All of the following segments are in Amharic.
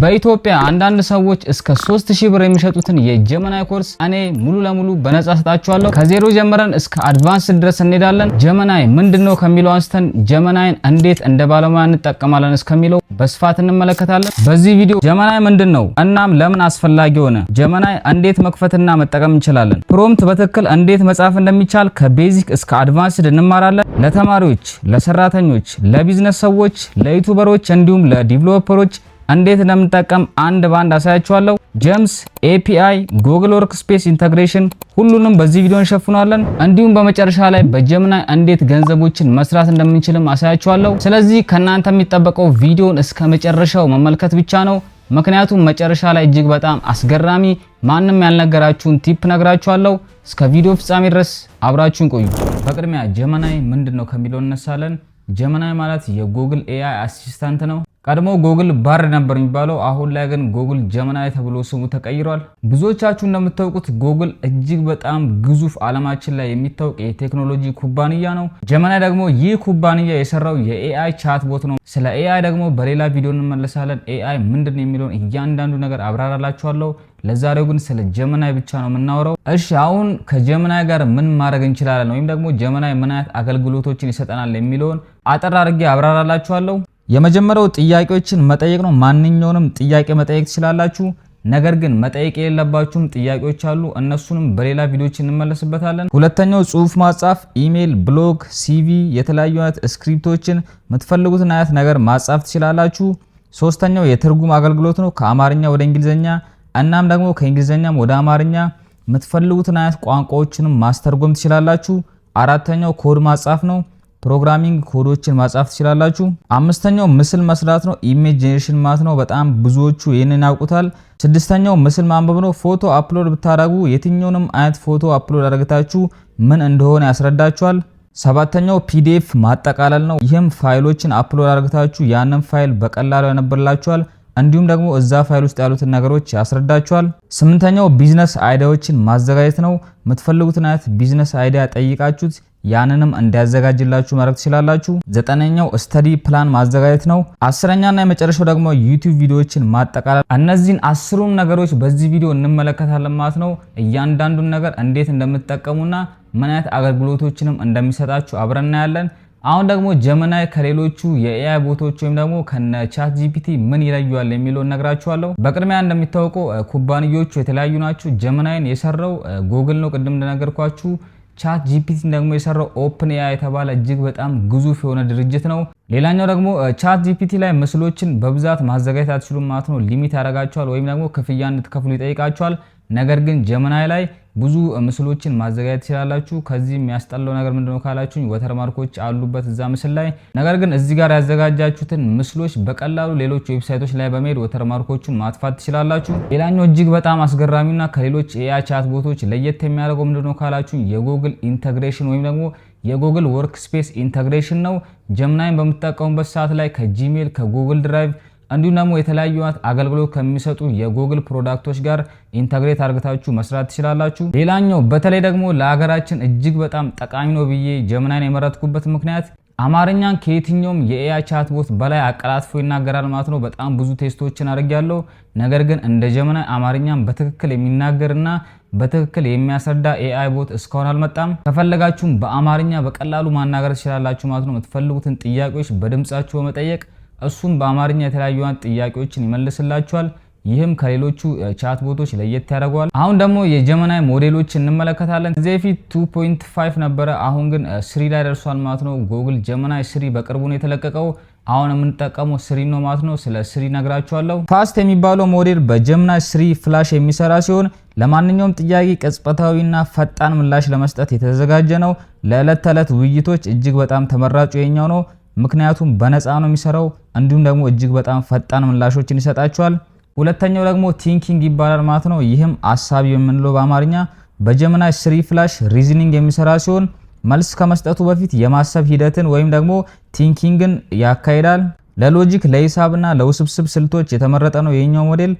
በኢትዮጵያ አንዳንድ ሰዎች እስከ 3000 ብር የሚሸጡትን የጀመናይ ኮርስ እኔ ሙሉ ለሙሉ በነፃ ሰጣችኋለሁ። ከዜሮ ጀምረን እስከ አድቫንስ ድረስ እንሄዳለን። ጀመናይ ምንድነው ከሚለው አንስተን ጀመናይን እንዴት እንደ ባለሙያ እንጠቀማለን እስከሚለው በስፋት እንመለከታለን። በዚህ ቪዲዮ ጀመናይ ምንድነው እናም ለምን አስፈላጊ ሆነ፣ ጀመናይ እንዴት መክፈትና መጠቀም እንችላለን፣ ፕሮምፕት በትክክል እንዴት መጻፍ እንደሚቻል ከቤዚክ እስከ አድቫንስድ እንማራለን። ለተማሪዎች፣ ለሰራተኞች፣ ለቢዝነስ ሰዎች፣ ለዩቲዩበሮች እንዲሁም ለዲቨሎፐሮች እንዴት እንደምንጠቀም አንድ ባንድ አሳያችኋለሁ። ጀምስ ኤፒአይ፣ ጉግል ወርክስፔስ ኢንተግሬሽን ሁሉንም በዚህ ቪዲዮ እንሸፍናለን። እንዲሁም በመጨረሻ ላይ በጀመናይ እንዴት ገንዘቦችን መስራት እንደምንችልም አሳያችኋለሁ። ስለዚህ ከናንተ የሚጠበቀው ቪዲዮን እስከ መጨረሻው መመልከት ብቻ ነው። ምክንያቱም መጨረሻ ላይ እጅግ በጣም አስገራሚ ማንም ያልነገራችሁን ቲፕ ነግራችኋለሁ። እስከ ቪዲዮ ፍጻሜ ድረስ አብራችሁን ቆዩ። በቅድሚያ ጀመናይ ምንድነው ከሚለው እነሳለን። ጀመናይ ማለት የጉግል ኤአይ አሲስታንት ነው። ቀድሞ ጉግል ባር ነበር የሚባለው፣ አሁን ላይ ግን ጉግል ጀመናይ ተብሎ ስሙ ተቀይሯል። ብዙዎቻችሁ እንደምታውቁት ጉግል እጅግ በጣም ግዙፍ ዓለማችን ላይ የሚታወቅ የቴክኖሎጂ ኩባንያ ነው። ጀመናይ ደግሞ ይህ ኩባንያ የሰራው የኤአይ ቻት ቦት ነው። ስለ ኤአይ ደግሞ በሌላ ቪዲዮ እንመለሳለን። ኤአይ ምንድነው የሚለውን እያንዳንዱ ነገር አብራራላችኋለሁ። ለዛሬው ግን ስለ ጀመናይ ብቻ ነው የምናወራው። እሺ አሁን ከጀመናይ ጋር ምን ማድረግ እንችላለን ወይም ደግሞ ጀመናይ ምን አይነት አገልግሎቶችን ይሰጠናል የሚለውን አጠር አድርጌ አብራራላችኋለሁ። የመጀመሪያው ጥያቄዎችን መጠየቅ ነው። ማንኛውንም ጥያቄ መጠየቅ ትችላላችሁ። ነገር ግን መጠየቅ የሌለባችሁም ጥያቄዎች አሉ። እነሱንም በሌላ ቪዲዮዎች እንመለስበታለን። ሁለተኛው ጽሁፍ ማጻፍ፣ ኢሜል፣ ብሎግ፣ ሲቪ፣ የተለያዩ አይነት ስክሪፕቶችን የምትፈልጉትን አይነት ነገር ማጻፍ ትችላላችሁ። ሶስተኛው የትርጉም አገልግሎት ነው። ከአማርኛ ወደ እንግሊዘኛ እናም ደግሞ ከእንግሊዘኛም ወደ አማርኛ የምትፈልጉትን አይነት ቋንቋዎችንም ማስተርጎም ትችላላችሁ። አራተኛው ኮድ ማጻፍ ነው። ፕሮግራሚንግ ኮዶችን ማጻፍ ትችላላችሁ። አምስተኛው ምስል መስራት ነው። ኢሜጅ ጄኔሬሽን ማለት ነው። በጣም ብዙዎቹ ይሄንን ያውቁታል። ስድስተኛው ምስል ማንበብ ነው። ፎቶ አፕሎድ ብታደርጉ የትኛውንም አይነት ፎቶ አፕሎድ አድርጋችሁ ምን እንደሆነ ያስረዳችኋል። ሰባተኛው ፒዲኤፍ ማጠቃለል ነው። ይህም ፋይሎችን አፕሎድ አድርጋችሁ ያንን ፋይል በቀላሉ ያነብላችኋል። እንዲሁም ደግሞ እዛ ፋይል ውስጥ ያሉትን ነገሮች ያስረዳችኋል። ስምንተኛው ቢዝነስ አይዲያዎችን ማዘጋጀት ነው። የምትፈልጉትን አይነት ቢዝነስ አይዲያ ጠይቃችሁት ያንንም እንዲያዘጋጅላችሁ ማድረግ ትችላላችሁ። ዘጠነኛው ስተዲ ፕላን ማዘጋጀት ነው። አስረኛና የመጨረሻው ደግሞ ዩቲዩብ ቪዲዮዎችን ማጠቃለል። እነዚህን 10ሩን ነገሮች በዚህ ቪዲዮ እንመለከታለን ማለት ነው። እያንዳንዱን ነገር እንዴት እንደምትጠቀሙና ምን አይነት አገልግሎቶችንም እንደሚሰጣችሁ አብረን እናያለን። አሁን ደግሞ ጀመናይ ከሌሎቹ የኤአይ ቦቶች ወይም ደግሞ ከነ ቻት ጂፒቲ ምን ይለያል የሚለውን ነግራችኋለሁ። በቅድሚያ እንደሚታወቀው ኩባንያዎቹ የተለያዩ ናቸው። ጀመናይን የሰራው ጉግል ነው ቅድም እንደነገርኳችሁ። ቻት ጂፒቲ ደግሞ የሰራው ኦፕን ኤአይ የተባለ እጅግ በጣም ግዙፍ የሆነ ድርጅት ነው። ሌላኛው ደግሞ ቻት ጂፒቲ ላይ ምስሎችን በብዛት ማዘጋጀት አትችሉም ማለት ነው። ሊሚት ያደርጋችኋል ወይም ደግሞ ክፍያ እንድትከፍሉ ይጠይቃችኋል። ነገር ግን ጀመናይ ላይ ብዙ ምስሎችን ማዘጋጀት ትችላላችሁ። ከዚህ የሚያስጠላው ነገር ምንድነው ካላችሁኝ ወተርማርኮች አሉበት እዛ ምስል ላይ። ነገር ግን እዚህ ጋር ያዘጋጃችሁትን ምስሎች በቀላሉ ሌሎች ዌብሳይቶች ላይ በመሄድ ወተርማርኮቹን ማጥፋት ትችላላችሁ። ሌላኛው እጅግ በጣም አስገራሚና ከሌሎች ኤአይ ቻት ቦቶች ለየት የሚያደርገው ምንድነው ካላችሁኝ የጉግል ኢንተግሬሽን ወይም ደግሞ የጉግል ወርክስፔስ ኢንተግሬሽን ነው። ጀመናይን በምትጠቀሙበት ሰዓት ላይ ከጂሜል፣ ከጉግል ድራይቭ እንዲሁም ደግሞ የተለያዩ አገልግሎት ከሚሰጡ የጉግል ፕሮዳክቶች ጋር ኢንተግሬት አድርጋችሁ መስራት ትችላላችሁ። ሌላኛው በተለይ ደግሞ ለሀገራችን እጅግ በጣም ጠቃሚ ነው ብዬ ጀመናይን የመረጥኩበት ምክንያት አማርኛን ከየትኛውም የኤአይ ቻት ቦት በላይ አቀላጥፎ ይናገራል ማለት ነው። በጣም ብዙ ቴስቶችን አድርጌያለሁ። ነገር ግን እንደ ጀመናይ አማርኛን በትክክል የሚናገርና በትክክል የሚያስረዳ ኤአይ ቦት እስካሁን አልመጣም። ከፈለጋችሁም በአማርኛ በቀላሉ ማናገር ትችላላችሁ ማለት ነው። የምትፈልጉትን ጥያቄዎች በድምጻችሁ በመጠየቅ እሱም በአማርኛ የተለያዩ ጥያቄዎችን ይመልስላችኋል። ይህም ከሌሎቹ ቻት ቦቶች ለየት ያደርገዋል። አሁን ደግሞ የጀመናይ ሞዴሎች እንመለከታለን። ከዚህ በፊት 2.5 ነበረ፣ አሁን ግን 3 ላይ ደርሷል ማለት ነው። ጉግል ጀመናይ 3 በቅርቡ ነው የተለቀቀው። አሁን የምንጠቀመው 3 ነው ማለት ነው። ስለ 3 ነግራችኋለሁ። ፋስት የሚባለው ሞዴል በጀመናይ 3 ፍላሽ የሚሰራ ሲሆን ለማንኛውም ጥያቄ ቅጽበታዊና ፈጣን ምላሽ ለመስጠት የተዘጋጀ ነው። ለዕለት ተዕለት ውይይቶች እጅግ በጣም ተመራጩ የኛው ነው። ምክንያቱም በነፃ ነው የሚሰራው። እንዲሁም ደግሞ እጅግ በጣም ፈጣን ምላሾችን ይሰጣችኋል። ሁለተኛው ደግሞ ቲንኪንግ ይባላል ማለት ነው። ይህም አሳቢ የምንለው በአማርኛ በጀመናይ 3 ፍላሽ ሪዝኒንግ የሚሰራ ሲሆን መልስ ከመስጠቱ በፊት የማሰብ ሂደትን ወይም ደግሞ ቲንኪንግን ያካሂዳል። ለሎጂክ፣ ለሂሳብና ለውስብስብ ስልቶች የተመረጠ ነው የኛው ሞዴል።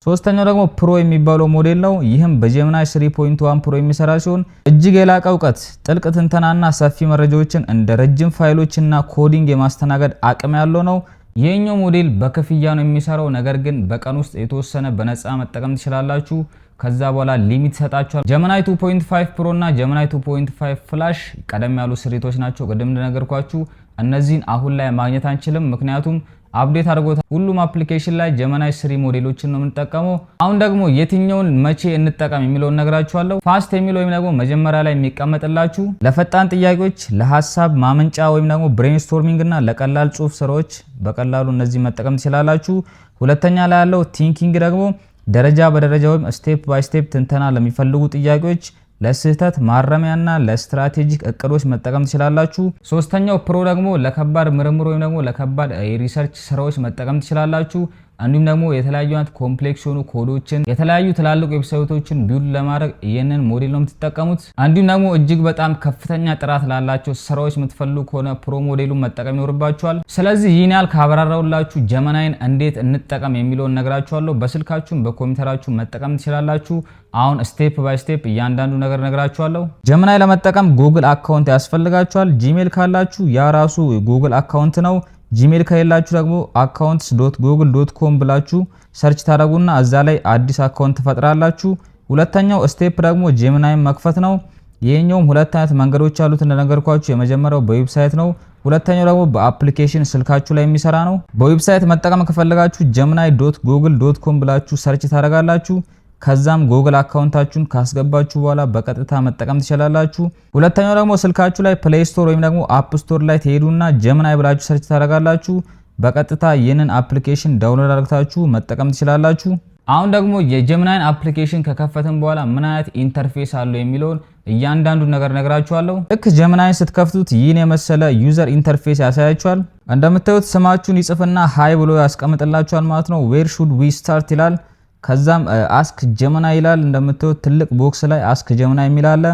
ሶስተኛው ደግሞ ፕሮ የሚባለው ሞዴል ነው። ይህም በጀመናይ 3.1 ፕሮ የሚሰራ ሲሆን እጅግ የላቀ እውቀት፣ ጥልቅ ትንተናና ሰፊ መረጃዎችን እንደ ረጅም ፋይሎችና ኮዲንግ የማስተናገድ አቅም ያለው ነው። ይሄኛው ሞዴል በክፍያ ነው የሚሰራው፣ ነገር ግን በቀን ውስጥ የተወሰነ በነፃ መጠቀም ትችላላችሁ። ከዛ በኋላ ሊሚት ሰጣችኋል። ጀመናይ 2.5 ፕሮ እና ጀመናይ 2.5 ፍላሽ ቀደም ያሉ ስሪቶች ናቸው። ቅድም እንደነገርኳችሁ እነዚህን አሁን ላይ ማግኘት አንችልም፣ ምክንያቱም አፕዴት አድርጎታል። ሁሉም አፕሊኬሽን ላይ ጀመናይ 3 ሞዴሎችን ነው የምንጠቀመው። አሁን ደግሞ የትኛውን መቼ እንጠቀም የሚለውን ነግራችኋለሁ። ፋስት የሚለው ወይም ደግሞ መጀመሪያ ላይ የሚቀመጥላችሁ ለፈጣን ጥያቄዎች፣ ለሐሳብ ማመንጫ ወይም ደግሞ ብሬንስቶርሚንግ እና ለቀላል ጽሁፍ ስራዎች በቀላሉ እነዚህ መጠቀም ትችላላችሁ። ሁለተኛ ላይ ያለው ቲንኪንግ ደግሞ ደረጃ በደረጃ ወይም ስቴፕ ባይ ስቴፕ ትንተና ለሚፈልጉ ጥያቄዎች፣ ለስህተት ማረሚያና ለስትራቴጂክ እቅዶች መጠቀም ትችላላችሁ። ሶስተኛው ፕሮ ደግሞ ለከባድ ምርምር ወይም ደግሞ ለከባድ የሪሰርች ስራዎች መጠቀም ትችላላችሁ። እንዲሁም ደግሞ የተለያዩ አይነት ኮምፕሌክስ የሆኑ ኮዶችን የተለያዩ ትላልቅ ዌብሳይቶችን ቢውልድ ለማድረግ ይሄንን ሞዴል ነው የምትጠቀሙት። እንዲሁም ደግሞ እጅግ በጣም ከፍተኛ ጥራት ላላቸው ስራዎች የምትፈልጉ ከሆነ ፕሮ ሞዴሉን መጠቀም ይኖርባችኋል። ስለዚህ ይህን ያህል ካብራራውላችሁ ጀመናይን እንዴት እንጠቀም የሚለውን ነግራችኋለሁ። በስልካችሁም በኮምፒውተራችሁ መጠቀም ትችላላችሁ። አሁን ስቴፕ ባይ ስቴፕ እያንዳንዱ ነገር ነግራችኋለሁ። ጀመናይ ለመጠቀም ጉግል አካውንት ያስፈልጋችኋል። ጂሜል ካላችሁ ያ ራሱ ጉግል አካውንት ነው። ጂሜል ከሌላችሁ ደግሞ accounts.google.com ብላችሁ ሰርች ታደርጉና እዛ ላይ አዲስ አካውንት ትፈጥራላችሁ። ሁለተኛው ስቴፕ ደግሞ ጀመናይን መክፈት ነው። ይሄኛውም ሁለት አይነት መንገዶች አሉት እንደነገርኳችሁ። የመጀመሪያው በዌብሳይት ነው። ሁለተኛው ደግሞ በአፕሊኬሽን ስልካችሁ ላይ የሚሰራ ነው። በዌብሳይት መጠቀም ከፈለጋችሁ gemini.google.com ብላችሁ ሰርች ታደርጋላችሁ። ከዛም ጉግል አካውንታችሁን ካስገባችሁ በኋላ በቀጥታ መጠቀም ትችላላችሁ። ሁለተኛው ደግሞ ስልካችሁ ላይ ፕሌይ ስቶር ወይም ደግሞ አፕ ስቶር ላይ ትሄዱና ጀመናይ ብላችሁ ሰርች ታደርጋላችሁ። በቀጥታ ይህንን አፕሊኬሽን ዳውንሎድ አድርጋችሁ መጠቀም ትችላላችሁ። አሁን ደግሞ የጀመናይን አፕሊኬሽን ከከፈትን በኋላ ምን አይነት ኢንተርፌስ አለው የሚለውን እያንዳንዱ ነገር ነግራችኋለሁ። ልክ ጀመናይን ስትከፍቱት ይህን የመሰለ ዩዘር ኢንተርፌስ ያሳያችኋል። እንደምታዩት ስማችሁን ይጽፍና ሃይ ብሎ ያስቀምጥላችኋል ማለት ነው። ዌር ሹድ ዊ ስታርት ይላል። ከዛም አስክ ጀመናይ ይላል። እንደምታዩት ትልቅ ቦክስ ላይ አስክ ጀመናይ የሚል አለ።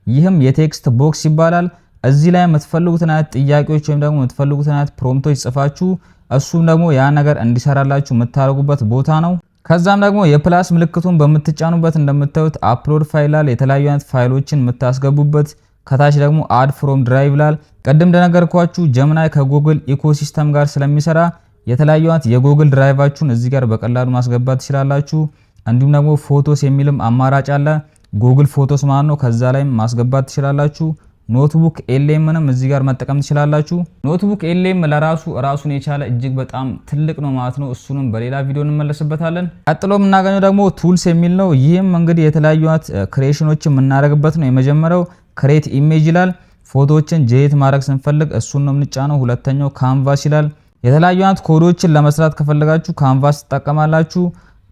ይህም የቴክስት ቦክስ ይባላል። እዚህ ላይ የምትፈልጉትን አይነት ጥያቄዎች ወይም ደግሞ የምትፈልጉትን አይነት ፕሮምፕቶች ጽፋችሁ እሱም ደግሞ ያ ነገር እንዲሰራላችሁ የምታደርጉበት ቦታ ነው። ከዛም ደግሞ የፕላስ ምልክቱን በምትጫኑበት እንደምታዩት አፕሎድ ፋይል አለ። የተለያዩ አይነት ፋይሎችን የምታስገቡበት። ከታች ደግሞ አድ ፍሮም ድራይቭ ይላል። ቀደም እንደነገርኳችሁ ጀመናይ ከጉግል ኢኮሲስተም ጋር ስለሚሰራ የተለያዩ አይነት የጉግል ድራይቫችሁን እዚህ ጋር በቀላሉ ማስገባት ትችላላችሁ። እንዲሁም ደግሞ ፎቶስ የሚልም አማራጭ አለ። ጉግል ፎቶስ ማለት ነው። ከዛ ላይም ማስገባት ትችላላችሁ። ኖትቡክ ኤልኤምንም እዚህ ጋር መጠቀም ትችላላችሁ። ኖትቡክ ኤልኤም ራሱን የቻለ እጅግ በጣም ትልቅ ነው ማለት ነው። እሱንም በሌላ ቪዲዮ እንመለስበታለን። ቀጥሎ የምናገኘው ደግሞ ቱልስ የሚል ነው። ይህም እንግዲህ የተለያዩ አይነት ክሬሽኖችን የምናደርግበት ነው። የመጀመሪያው ክሬት ኢሜጅ ይላል። ፎቶዎችን ጄኔሬት ማድረግ ስንፈልግ እሱን ነው የምንጫነው። ሁለተኛው ካንቫስ ይላል። የተለያዩ አይነት ኮዶችን ለመስራት ከፈለጋችሁ ካንቫስ ትጠቀማላችሁ።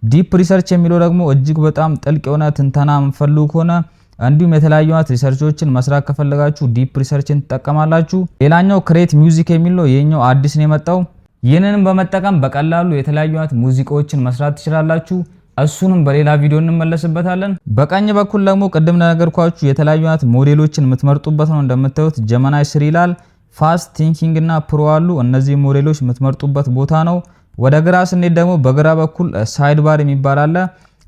ዲፕ ሪሰርች የሚለው ደግሞ እጅግ በጣም ጥልቅ የሆነ ትንተና የምትፈልጉ ከሆነ እንዲሁም የተለያዩ አይነት ሪሰርቾችን መስራት ከፈለጋችሁ ዲፕ ሪሰርችን ትጠቀማላችሁ። ሌላኛው ክሬት ሚውዚክ የሚል ነው። ይሄኛው አዲስ ነው የመጣው። ይህንንም በመጠቀም በቀላሉ የተለያዩ አይነት ሙዚቃዎችን መስራት ትችላላችሁ። እሱንም በሌላ ቪዲዮ እንመለስበታለን። በቀኝ በኩል ደግሞ ቅድም እንደነገርኳችሁ የተለያዩ አይነት ሞዴሎችን የምትመርጡበት ነው። እንደምታዩት ጀመናይ 3 ይላል። ፋስት ቲንኪንግ እና ፕሮ አሉ። እነዚህ ሞዴሎች የምትመርጡበት ቦታ ነው። ወደ ግራ ስንሄድ ደግሞ በግራ በኩል ሳይድ ባር የሚባል አለ።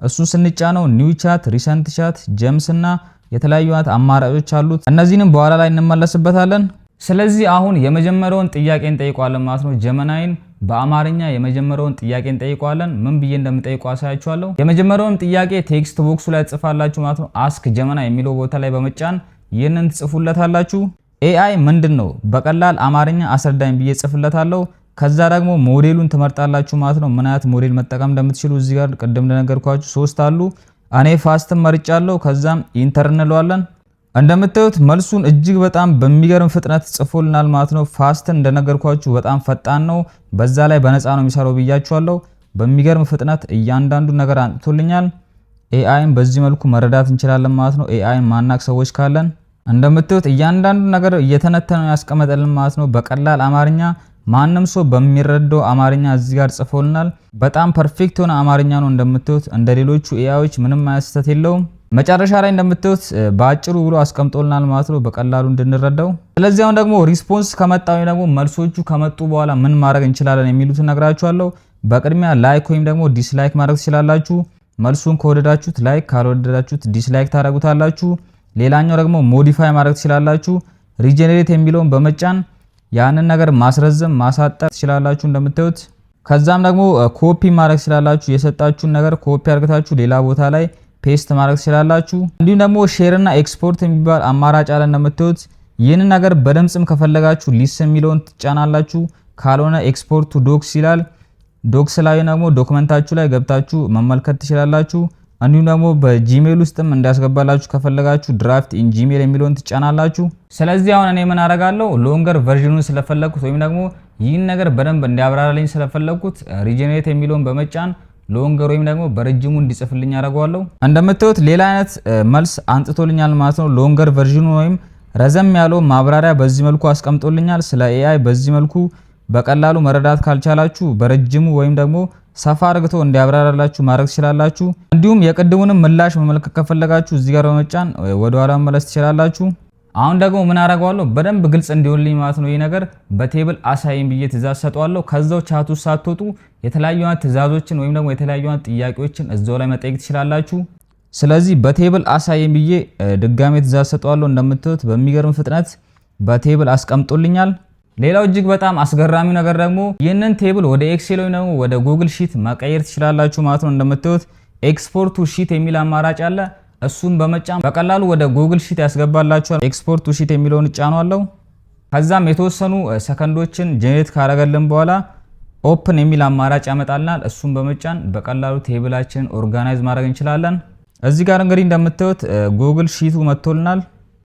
እሱን ስንጫነው ኒው ቻት፣ ሪሰንት ቻት፣ ጀምስ እና የተለያዩ አይነት አማራጮች አሉት። እነዚህንም በኋላ ላይ እንመለስበታለን። ስለዚህ አሁን የመጀመሪያውን ጥያቄ እንጠይቀዋለን ማለት ነው። ጀመናይን በአማርኛ የመጀመሪያውን ጥያቄ እንጠይቀዋለን። ምን ብዬ እንደምጠይቀው አሳያችኋለሁ። የመጀመሪያውን ጥያቄ ቴክስት ቦክሱ ላይ ጽፋላችሁ ማለት ነው። አስክ ጀመናይ የሚለው ቦታ ላይ በመጫን ይህንን ትጽፉለታላችሁ። ኤአይ ምንድን ነው በቀላል አማርኛ አስረዳኝ ብዬ ጽፍለታለሁ። ከዛ ደግሞ ሞዴሉን ትመርጣላችሁ ማለት ነው። ምን አይነት ሞዴል መጠቀም እንደምትችሉ እዚህ ጋር ቅድም እንደነገርኳችሁ 3 አሉ። እኔ ፋስትን መርጫለሁ። ከዛም ኢንተር እንለዋለን። እንደምታዩት መልሱን እጅግ በጣም በሚገርም ፍጥነት ጽፎልናል ማለት ነው። ፋስትን እንደነገርኳችሁ በጣም ፈጣን ነው። በዛ ላይ በነፃ ነው የሚሰራው ብያችኋለሁ። በሚገርም ፍጥነት እያንዳንዱ ነገር አንጥቶልኛል። ኤአይን በዚህ መልኩ መረዳት እንችላለን ማለት ነው። ኤአይን ማናቅ ሰዎች ካለን እንደምታዩት እያንዳንዱ ነገር እየተነተነ ያስቀመጠልን ማለት ነው። በቀላል አማርኛ ማንም ሰው በሚረዳው አማርኛ እዚህ ጋር ጽፎልናል። በጣም ፐርፌክት የሆነ አማርኛ ነው። እንደምታዩት እንደሌሎቹ ኤአይዎች ምንም አያስተት የለውም። መጨረሻ ላይ እንደምታዩት በአጭሩ ብሎ አስቀምጦልናል ማለት ነው በቀላሉ እንድንረዳው። ስለዚህ አሁን ደግሞ ሪስፖንስ ከመጣው ደግሞ መልሶቹ ከመጡ በኋላ ምን ማድረግ እንችላለን የሚሉትን ነግራችኋለሁ። በቅድሚያ ላይክ ወይም ደግሞ ዲስላይክ ማድረግ ትችላላችሁ። መልሱን ከወደዳችሁት ላይክ፣ ካልወደዳችሁት ዲስላይክ ታደርጉታላችሁ። ሌላኛው ደግሞ ሞዲፋይ ማድረግ ትችላላችሁ። ሪጀነሬት የሚለውን በመጫን ያንን ነገር ማስረዘም ማሳጠር ትችላላችሁ እንደምታዩት። ከዛም ደግሞ ኮፒ ማድረግ ትችላላችሁ። የሰጣችሁን ነገር ኮፒ አድርጋችሁ ሌላ ቦታ ላይ ፔስት ማድረግ ትችላላችሁ። እንዲሁም ደግሞ ሼር እና ኤክስፖርት የሚባል አማራጭ አለ እንደምታዩት። ይህንን ነገር በድምጽም ከፈለጋችሁ ሊስን የሚለውን ትጫናላችሁ። ካልሆነ ኤክስፖርት ቱ ዶክስ ይላል። ዶክስ ላይ ደግሞ ዶክመንታችሁ ላይ ገብታችሁ መመልከት ትችላላችሁ። እንዲሁም ደግሞ በጂሜል ውስጥም እንዲያስገባላችሁ ከፈለጋችሁ ድራፍት ኢን ጂሜል የሚለውን ትጫናላችሁ። ስለዚህ አሁን እኔ ምን አደርጋለሁ ሎንገር ቨርዥኑን ስለፈለኩት ወይም ደግሞ ይህን ነገር በደንብ እንዲያብራራልኝ ስለፈለኩት ሪጀነሬት የሚለውን በመጫን ሎንገር ወይም ደግሞ በረጅሙ እንዲጽፍልኝ አደርጋለሁ። እንደምታዩት ሌላ አይነት መልስ አንጥቶልኛል ማለት ነው። ሎንገር ቨርዥኑ ወይም ረዘም ያለው ማብራሪያ በዚህ መልኩ አስቀምጦልኛል። ስለ ኤአይ በዚህ መልኩ በቀላሉ መረዳት ካልቻላችሁ በረጅሙ ወይም ደግሞ ሰፋ አድርግቶ እንዲያብራራላችሁ ማድረግ ትችላላችሁ። እንዲሁም የቅድሙንም ምላሽ መመልከት ከፈለጋችሁ እዚህ ጋር በመጫን ወደ ኋላ መመለስ ትችላላችሁ። አሁን ደግሞ ምን አደርጋለሁ በደንብ ግልጽ እንዲሆንልኝ ማለት ነው። ይሄ ነገር በቴብል አሳይን ብዬ ትእዛዝ ሰጠዋለሁ። ከዛው ቻት ውስጥ ሳትወጡ የተለያዩ ትእዛዞችን ወይም ደግሞ የተለያዩ ጥያቄዎችን እዛው ላይ መጠየቅ ትችላላችሁ። ስለዚህ በቴብል አሳይን ብዬ ድጋሜ ትእዛዝ ሰጠዋለሁ። እንደምታዩት በሚገርም ፍጥነት በቴብል አስቀምጦልኛል። ሌላው እጅግ በጣም አስገራሚው ነገር ደግሞ ይህንን ቴብል ወደ ኤክሴል ወይም ደግሞ ወደ ጉግል ሺት መቀየር ትችላላችሁ ማለት ነው። እንደምታዩት ኤክስፖርት ቱ ሺት የሚል አማራጭ አለ። እሱን በመጫን በቀላሉ ወደ ጉግል ሺት ያስገባላችኋል። ኤክስፖርት ቱ ሺት የሚለውን እጫናለሁ። ከዛም የተወሰኑ ሰከንዶችን ጄኔሬት ካረገልን በኋላ ኦፕን የሚል አማራጭ ያመጣልናል። እሱን በመጫን በቀላሉ ቴብላችንን ኦርጋናይዝ ማድረግ እንችላለን። እዚህ ጋር እንግዲህ እንደምታዩት ጉግል ሺቱ መጥቶልናል።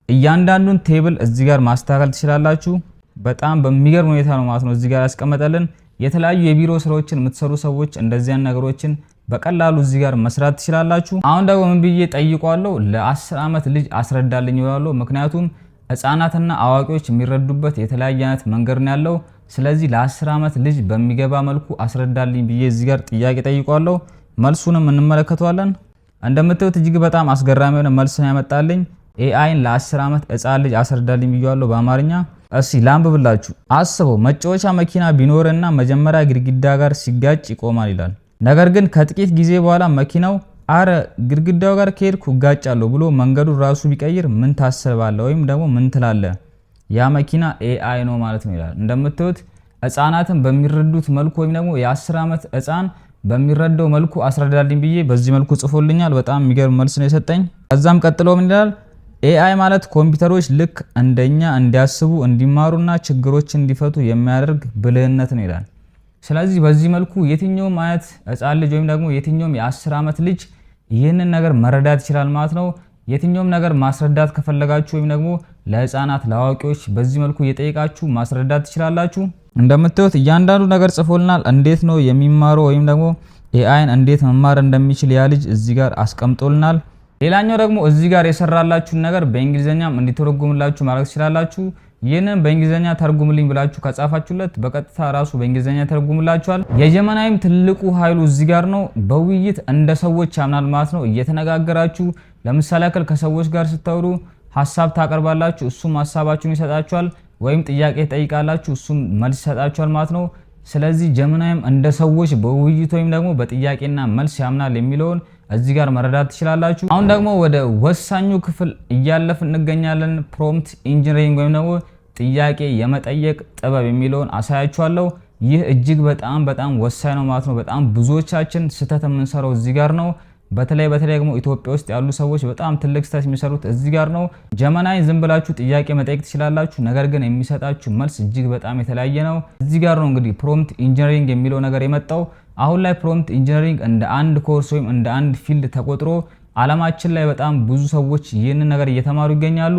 እያንዳንዱን ቴብል እዚህ ጋር ማስተካከል ትችላላችሁ። በጣም በሚገርም ሁኔታ ነው ማለት ነው እዚህ ጋር ያስቀመጠልን። የተለያዩ የቢሮ ስራዎችን የምትሰሩ ሰዎች እንደዚያን ነገሮችን በቀላሉ እዚህ ጋር መስራት ትችላላችሁ። አሁን ደግሞ ምን ብዬ ጠይቋለሁ ለ10 ዓመት ልጅ አስረዳልኝ ይላሉ። ምክንያቱም ህፃናትና አዋቂዎች የሚረዱበት የተለያየ አይነት መንገድ ነው ያለው። ስለዚህ ለ10 ዓመት ልጅ በሚገባ መልኩ አስረዳልኝ ብዬ እዚህ ጋር ጥያቄ ጠይቋለሁ። መልሱንም እንመለከተዋለን። እንደምታዩት እጅግ በጣም አስገራሚ የሆነ መልስ ነው ያመጣልኝ። ኤአይን ለ10 ዓመት ህፃን ልጅ አስረዳልኝ ብያለሁ በአማርኛ። እስኪ ላንብብላችሁ። አስበው መጫወቻ መኪና ቢኖርና መጀመሪያ ግድግዳ ጋር ሲጋጭ ይቆማል ይላል። ነገር ግን ከጥቂት ጊዜ በኋላ መኪናው አረ ግድግዳው ጋር ከሄድኩ እጋጫለሁ ብሎ መንገዱን ራሱ ቢቀይር ምን ታስባለህ ወይም ደግሞ ምን ትላለህ? ያ መኪና ኤአይ ነው ማለት ነው ይላል። እንደምታዩት ህፃናትን በሚረዱት መልኩ ወይም ደግሞ የ10 ዓመት ህፃን በሚረዳው መልኩ አስረዳልኝ ብዬ በዚህ መልኩ ጽፎልኛል። በጣም የሚገርም መልስ ነው የሰጠኝ። ከዛም ቀጥሎ ምን ይላል? ኤአይ ማለት ኮምፒውተሮች ልክ እንደኛ እንዲያስቡ እንዲማሩና ችግሮችን እንዲፈቱ የሚያደርግ ብልህነት ነው ይላል። ስለዚህ በዚህ መልኩ የትኛውም አይነት ህፃን ልጅ ወይም ደግሞ የትኛውም የ10 ዓመት ልጅ ይህንን ነገር መረዳት ይችላል ማለት ነው። የትኛውም ነገር ማስረዳት ከፈለጋችሁ ወይም ደግሞ ለህፃናት ለአዋቂዎች በዚህ መልኩ እየጠየቃችሁ ማስረዳት ትችላላችሁ። እንደምታዩት እያንዳንዱ ነገር ጽፎልናል። እንዴት ነው የሚማረው ወይም ደግሞ ኤአይን እንዴት መማር እንደሚችል ያ ልጅ እዚህ ጋር አስቀምጦልናል። ሌላኛው ደግሞ እዚህ ጋር የሰራላችሁን ነገር በእንግሊዘኛም እንዲተረጉምላችሁ ማድረግ ትችላላችሁ። ይህንን በእንግሊዘኛ ተርጉምልኝ ብላችሁ ከጻፋችሁለት በቀጥታ ራሱ በእንግሊዘኛ ተርጉምላችኋል። የጀመናይም ትልቁ ኃይሉ እዚህ ጋር ነው። በውይይት እንደ ሰዎች ያምናል ማለት ነው። እየተነጋገራችሁ ለምሳሌ ያክል ከሰዎች ጋር ስታወሩ ሐሳብ ታቀርባላችሁ፣ እሱም ሐሳባችሁን ይሰጣችኋል። ወይም ጥያቄ ጠይቃላችሁ፣ እሱም መልስ ይሰጣችኋል ማለት ነው። ስለዚህ ጀመናይም እንደ ሰዎች በውይይት ወይም ደግሞ በጥያቄና መልስ ያምናል የሚለውን እዚህ ጋር መረዳት ትችላላችሁ። አሁን ደግሞ ወደ ወሳኙ ክፍል እያለፍን እንገኛለን። ፕሮምፕት ኢንጂነሪንግ ወይም ደግሞ ጥያቄ የመጠየቅ ጥበብ የሚለውን አሳያችኋለሁ። ይህ እጅግ በጣም ወሳኝ ነው ማለት ነው። በጣም ብዙዎቻችን ስህተት የምንሰራው እዚህ ጋር ነው። በተለይ ደግሞ ኢትዮጵያ ውስጥ ያሉ ሰዎች በጣም ትልቅ ስህተት የሚሰሩት እዚህ ጋር ነው። ጀመናይ ዝም ብላችሁ ጥያቄ መጠየቅ ትችላላችሁ፣ ነገር ግን የሚሰጣችሁ መልስ እጅግ በጣም የተለያየ ነው። እዚህ ጋር ነው እንግዲህ ፕሮምፕት ኢንጂነሪንግ የሚለው ነገር የመጣው። አሁን ላይ ፕሮምፕት ኢንጂነሪንግ እንደ አንድ ኮርስ ወይም እንደ አንድ ፊልድ ተቆጥሮ ዓለማችን ላይ በጣም ብዙ ሰዎች ይህንን ነገር እየተማሩ ይገኛሉ።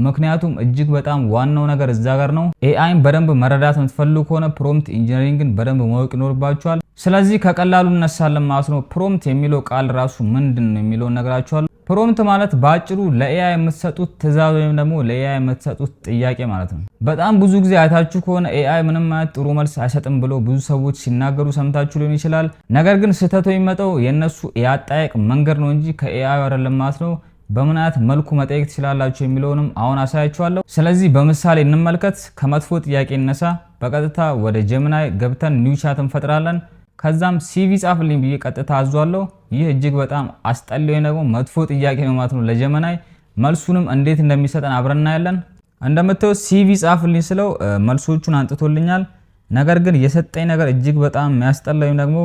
ምክንያቱም እጅግ በጣም ዋናው ነገር እዛ ጋር ነው። ኤአይን በደንብ መረዳት የምትፈልጉ ከሆነ ፕሮምፕት ኢንጂነሪንግን በደንብ ማወቅ ይኖርባችኋል። ስለዚህ ከቀላሉ እነሳለን ማለት ነው። ፕሮምፕት የሚለው ቃል ራሱ ምንድነው የሚለውን ነግራችኋለሁ። ፕሮምፕት ማለት በአጭሩ ለኤአይ የምትሰጡት ትዕዛዝ ወይም ደግሞ ለኤአይ የምትሰጡት ጥያቄ ማለት ነው። በጣም ብዙ ጊዜ አይታችሁ ከሆነ ኤአይ ምንም አይነት ጥሩ መልስ አይሰጥም ብሎ ብዙ ሰዎች ሲናገሩ ሰምታችሁ ሊሆን ይችላል። ነገር ግን ስህተቱ የሚመጣው የነሱ የአጠያየቅ መንገድ ነው እንጂ ከኤአይ አይደለም ማለት ነው። በምን አይነት መልኩ መጠየቅ ትችላላችሁ የሚለውንም አሁን አሳያችኋለሁ። ስለዚህ በምሳሌ እንመልከት። ከመጥፎ ጥያቄ እነሳ። በቀጥታ ወደ ጀመናይ ገብተን ኒው ቻት እንፈጥራለን። ከዛም ሲቪ ጻፍልኝ ብዬ ቀጥታ አዟለሁ። ይህ እጅግ በጣም አስጠልዮ ነው መጥፎ ጥያቄ ነው ማለት ነው ለጀመናይ። መልሱንም እንዴት እንደሚሰጠን አብረን እናያለን። እንደምታዩት ሲቪ ጻፍልኝ ስለው መልሶቹን አንጥቶልኛል። ነገር ግን የሰጠኝ ነገር እጅግ በጣም የሚያስጠላኝ ደግሞ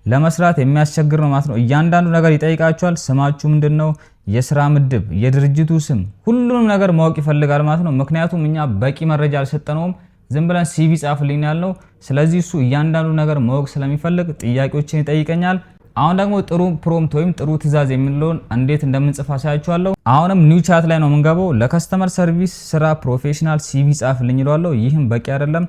ለመስራት የሚያስቸግር ነው ማለት ነው። እያንዳንዱ ነገር ይጠይቃቸዋል። ስማችሁ ምንድነው? የስራ ምድብ፣ የድርጅቱ ስም፣ ሁሉንም ነገር ማወቅ ይፈልጋል ማለት ነው። ምክንያቱም እኛ በቂ መረጃ አልሰጠነውም። ዝም ብለን ሲቪ ጻፍልኝ ያልነው። ስለዚህ እሱ እያንዳንዱ ነገር ማወቅ ስለሚፈልግ ጥያቄዎችን ይጠይቀኛል። አሁን ደግሞ ጥሩ ፕሮምፕት ወይም ጥሩ ትዕዛዝ የሚለውን እንዴት እንደምንጽፍ አሳያችኋለሁ። አሁንም ኒው ቻት ላይ ነው የምንገባው። ለከስተመር ሰርቪስ ስራ ፕሮፌሽናል ሲቪ ጻፍልኝ ይለዋለሁ። ይህም በቂ አይደለም።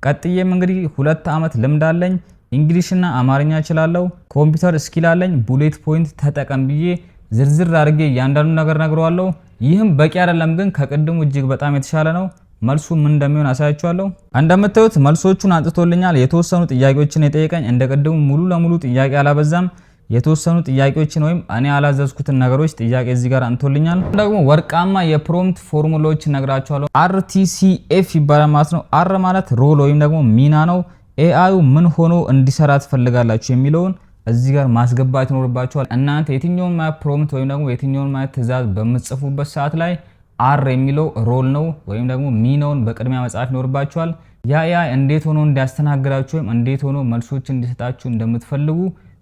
ቀጥዬም እንግዲህ 2 ዓመት ልምድ አለኝ፣ እንግሊሽና አማርኛ እችላለሁ፣ ኮምፒውተር ስኪል አለኝ፣ ቡሌት ፖይንት ተጠቀም ብዬ ዝርዝር አድርጌ እያንዳንዱ ነገር ነግረዋለሁ። ይህም በቂ አይደለም፣ ግን ከቅድሙ እጅግ በጣም የተሻለ ነው። መልሱ ምን እንደሚሆን አሳያችኋለሁ። እንደምታዩት መልሶቹን አንጥቶልኛል። የተወሰኑ ጥያቄዎችን የጠየቀኝ እንደ ቅድሙ ሙሉ ለሙሉ ጥያቄ አላበዛም። የተወሰኑ ጥያቄዎችን ወይም እኔ ያላዘዝኩትን ነገሮች ጥያቄ እዚህ ጋር አንጥቶልኛል። ደግሞ ወርቃማ የፕሮምፕት ፎርሙላዎችን ነግራችኋለሁ። RTCF ይባላል ማለት ነው። አር ማለት ሮል ወይም ደግሞ ሚና ነው። ኤአዩ ምን ሆኖ እንዲሰራ ትፈልጋላችሁ የሚለውን እዚህ ጋር ማስገባት ይኖርባችኋል። እናንተ የትኛውን ማለት ፕሮምፕት ወይም ደግሞ የትኛውን ማለት ትዕዛዝ በምትጽፉበት ሰዓት ላይ አር የሚለው ሮል ነው ወይም ደግሞ ሚናውን በቅድሚያ መጻፍ ይኖርባችኋል። ያ እንዴት ሆኖ እንዲያስተናግዳችሁ ወይም እንዴት ሆኖ መልሶች እንዲሰጣችሁ እንደምትፈልጉ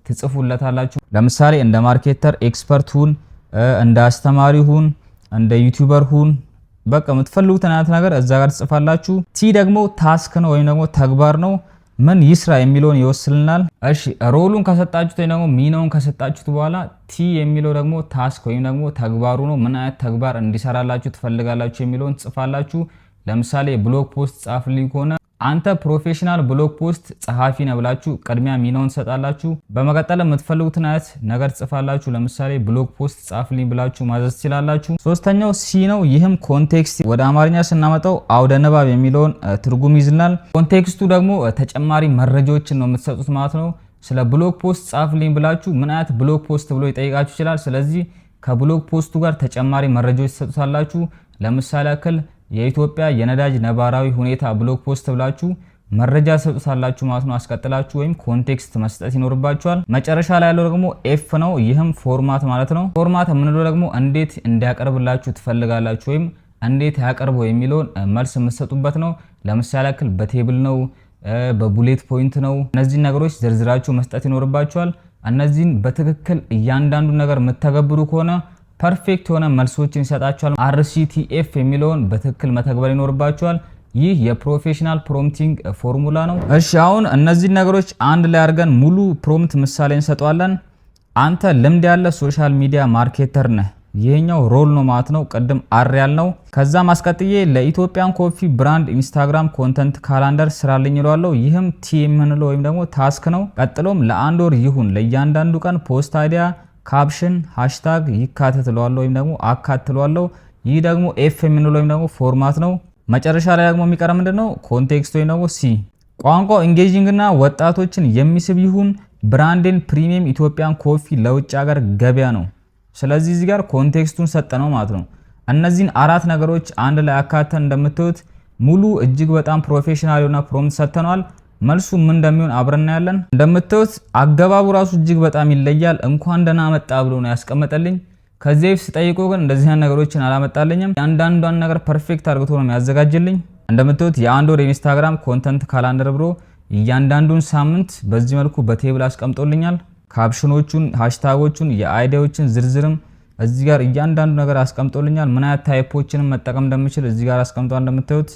ትጽፉለታላችሁ። ለምሳሌ እንደ ማርኬተር ኤክስፐርት ሁን፣ እንደ አስተማሪ ሁን፣ እንደ ዩቲዩበር ሁን፣ በቃ የምትፈልጉትን አይነት ነገር እዛ ጋር ትጽፋላችሁ። ቲ ደግሞ ታስክ ነው ወይም ደግሞ ተግባር ነው። ምን ይስራ የሚለውን ይወስልናል። እሺ ሮሉን ከሰጣችሁት ወይ ደግሞ ሚናውን ከሰጣችሁት በኋላ ቲ የሚለው ደግሞ ታስክ ወይም ደግሞ ተግባሩ ነው። ምን አይነት ተግባር እንዲሰራላችሁ ትፈልጋላችሁ የሚለውን ጽፋላችሁ። ለምሳሌ ብሎግ ፖስት ጻፍልኝ ከሆነ አንተ ፕሮፌሽናል ብሎግ ፖስት ጸሐፊ ነህ ብላችሁ ቅድሚያ ሚናውን ትሰጣላችሁ። በመቀጠል የምትፈልጉትን አይነት ነገር ጽፋላችሁ። ለምሳሌ ብሎግ ፖስት ጻፍልኝ ብላችሁ ማዘዝ ትችላላችሁ። ሶስተኛው ሲ ነው። ይህም ኮንቴክስት ወደ አማርኛ ስናመጣው አውደ ንባብ የሚለውን ትርጉም ይዝናል። ኮንቴክስቱ ደግሞ ተጨማሪ መረጃዎችን ነው የምትሰጡት ማለት ነው። ስለ ብሎግ ፖስት ጻፍልኝ ብላችሁ ምን አይነት ብሎግ ፖስት ብሎ ይጠይቃችሁ ይችላል። ስለዚህ ከብሎግ ፖስቱ ጋር ተጨማሪ መረጃዎች ትሰጡታላችሁ። ለምሳሌ ያክል የኢትዮጵያ የነዳጅ ነባራዊ ሁኔታ ብሎግ ፖስት ብላችሁ መረጃ ሰጡታላችሁ ማለት ነው። አስቀጥላችሁ ወይም ኮንቴክስት መስጠት ይኖርባችኋል። መጨረሻ ላይ ያለው ደግሞ ኤፍ ነው። ይህም ፎርማት ማለት ነው። ፎርማት የምንለው ደግሞ እንዴት እንዲያቀርብላችሁ ትፈልጋላችሁ ወይም እንዴት ያቀርበው የሚለውን መልስ የምትሰጡበት ነው። ለምሳሌ ያክል በቴብል ነው፣ በቡሌት ፖይንት ነው። እነዚህ ነገሮች ዝርዝራችሁ መስጠት ይኖርባችኋል። እነዚህን በትክክል እያንዳንዱ ነገር የምትተገብሩ ከሆነ ፐርፌክት የሆነ መልሶችን ይሰጣችኋል። RCTF የሚለውን በትክክል መተግበር ይኖርባችኋል። ይህ የፕሮፌሽናል ፕሮምፕቲንግ ፎርሙላ ነው። እሺ አሁን እነዚህ ነገሮች አንድ ላይ አድርገን ሙሉ ፕሮምፕት ምሳሌ እንሰጠዋለን። አንተ ልምድ ያለ ሶሻል ሚዲያ ማርኬተር ነህ። ይሄኛው ሮል ነው ማለት ነው። ቅድም አር ያልነው። ከዛ ማስቀጥዬ ለኢትዮጵያን ኮፊ ብራንድ ኢንስታግራም ኮንተንት ካላንደር ስራልኝ ይለዋለሁ። ይህም ቲ የምንለው ወይም ደግሞ ታስክ ነው። ቀጥሎም ለአንድ ወር ይሁን ለእያንዳንዱ ቀን ፖስት አይዲያ ካፕሽን ሃሽታግ ይካተትለዋለሁ ወይም ደግሞ አካትለዋለሁ። ይህ ደግሞ ኤፍ የምንለው ወይም ደግሞ ፎርማት ነው። መጨረሻ ላይ ደግሞ የሚቀር ምንድነው? ኮንቴክስት ወይም ደግሞ ሲ። ቋንቋው ኢንጌጂንግ እና ወጣቶችን የሚስብ ይሁን። ብራንድን ፕሪሚየም ኢትዮጵያን ኮፊ ለውጭ ሀገር ገበያ ነው። ስለዚህ እዚህ ጋር ኮንቴክስቱን ሰጠነው ማለት ነው። እነዚህን 4 ነገሮች አንድ ላይ አካተን እንደምታዩት ሙሉ እጅግ በጣም ፕሮፌሽናል የሆነ ፕሮምፕት ሰጥተናል። መልሱ ምን እንደሚሆን አብረን ያለን። እንደምታዩት አገባቡ ራሱ እጅግ በጣም ይለያል። እንኳን ደህና መጣ ብሎ ነው ያስቀመጠልኝ። ከዚህ በፊት ስጠይቆ ግን እንደዚህ አይነት ነገሮችን አላመጣልኝም። አንዳንዷን ነገር ፐርፌክት አድርጎ ነው የሚያዘጋጅልኝ። እንደምታዩት የአንድ ወር ኢንስታግራም ኮንተንት ካላንደር ብሎ እያንዳንዱን ሳምንት በዚህ መልኩ በቴብል አስቀምጦልኛል። ካፕሽኖቹን፣ ሃሽታጎቹን፣ የአይዲያዎችን ዝርዝርም እዚህ ጋር እያንዳንዱ ነገር አስቀምጦልኛል። ምን አይነት ታይፖችንም መጠቀም እንደምችል እዚህ ጋር አስቀምጧል እንደምታዩት።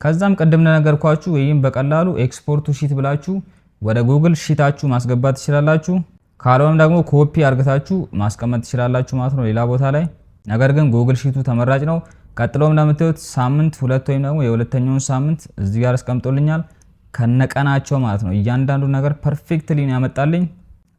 ከዛም ቀደም እንደነገርኳችሁ ወይም በቀላሉ ኤክስፖርት ቱ ሺት ብላችሁ ወደ ጉግል ሺታችሁ ማስገባት ትችላላችሁ። ካልሆነም ደግሞ ኮፒ አርግታችሁ ማስቀመጥ ትችላላችሁ ማለት ነው ሌላ ቦታ ላይ። ነገር ግን ጉግል ሺቱ ተመራጭ ነው። ቀጥሎም እንደምታዩት ሳምንት 2 ወይም ደግሞ የሁለተኛውን ሳምንት እዚህ ጋር አስቀምጦልኛል ከነቀናቸው ማለት ነው። እያንዳንዱ ነገር ፐርፌክትሊ ነው ያመጣልኝ።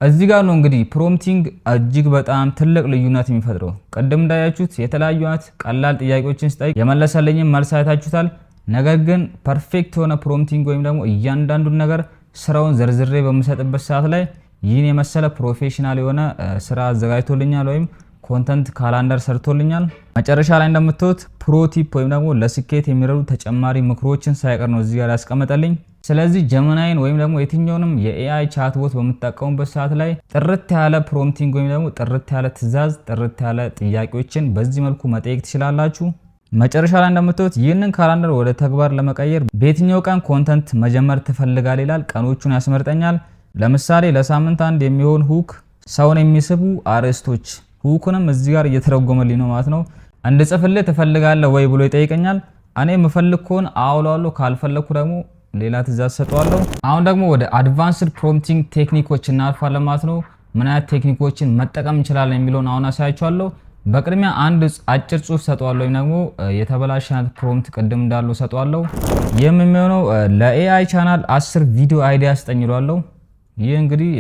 እዚህ ጋር ነው እንግዲህ ፕሮምፕቲንግ እጅግ በጣም ትልቅ ልዩነት የሚፈጥረው። ቀደም እንዳያችሁት የተለያዩ አይነት ቀላል ጥያቄዎችን ስጠይቅ የመለሰልኝም መልስ አይታችሁታል። ነገር ግን ፐርፌክት የሆነ ፕሮምፕቲንግ ወይም ደግሞ እያንዳንዱን ነገር ስራውን ዘርዝሬ በምሰጥበት ሰዓት ላይ ይህን የመሰለ ፕሮፌሽናል የሆነ ስራ አዘጋጅቶልኛል ወይም ኮንተንት ካላንደር ሰርቶልኛል። መጨረሻ ላይ እንደምታዩት ፕሮ ቲፕ ወይም ደግሞ ለስኬት የሚረዱ ተጨማሪ ምክሮችን ሳይቀር ነው እዚህ ጋር ያስቀመጠልኝ። ስለዚህ ጀመናይን ወይም ደግሞ የትኛውንም የኤአይ ቻትቦት በምትጠቀሙበት ሰዓት ላይ ጥርት ያለ ፕሮምፕቲንግ ወይም ደግሞ ጥርት ያለ ትዕዛዝ፣ ጥርት ያለ ጥያቄዎችን በዚህ መልኩ መጠየቅ ትችላላችሁ። መጨረሻ ላይ እንደምታዩት ይህንን ካላንደር ወደ ተግባር ለመቀየር በየትኛው ቀን ኮንተንት መጀመር ትፈልጋል ይላል። ቀኖቹን ያስመርጠኛል። ለምሳሌ ለሳምንት አንድ የሚሆን ሁክ ሰውን የሚስቡ አርዕስቶች ሁኩንም እዚህ ጋር እየተረጎመልኝ ነው ማለት ነው። እንድጽፍልህ ትፈልጋለህ ወይ ብሎ ይጠይቀኛል። እኔ የምፈልግ ከሆነ አውላለሁ፣ ካልፈለኩ ደግሞ ሌላ ትእዛዝ ሰጠዋለሁ። አሁን ደግሞ ወደ አድቫንስድ ፕሮምፕቲንግ ቴክኒኮች እናልፋለን ማለት ነው። ምን አይነት ቴክኒኮችን መጠቀም እንችላለን የሚለውን አሁን አሳያችኋለሁ። በቅድሚያ አንድ አጭር ጽሁፍ ሰጠዋለሁ ወይም ደግሞ የተበላሸ ፕሮምፕት ቅድም እንዳለው ሰጠዋለሁ። ይህም የሚሆነው ለኤአይ ቻናል 10 ቪዲዮ አይዲያ አስጠኝሏለሁ። ይህ እንግዲህ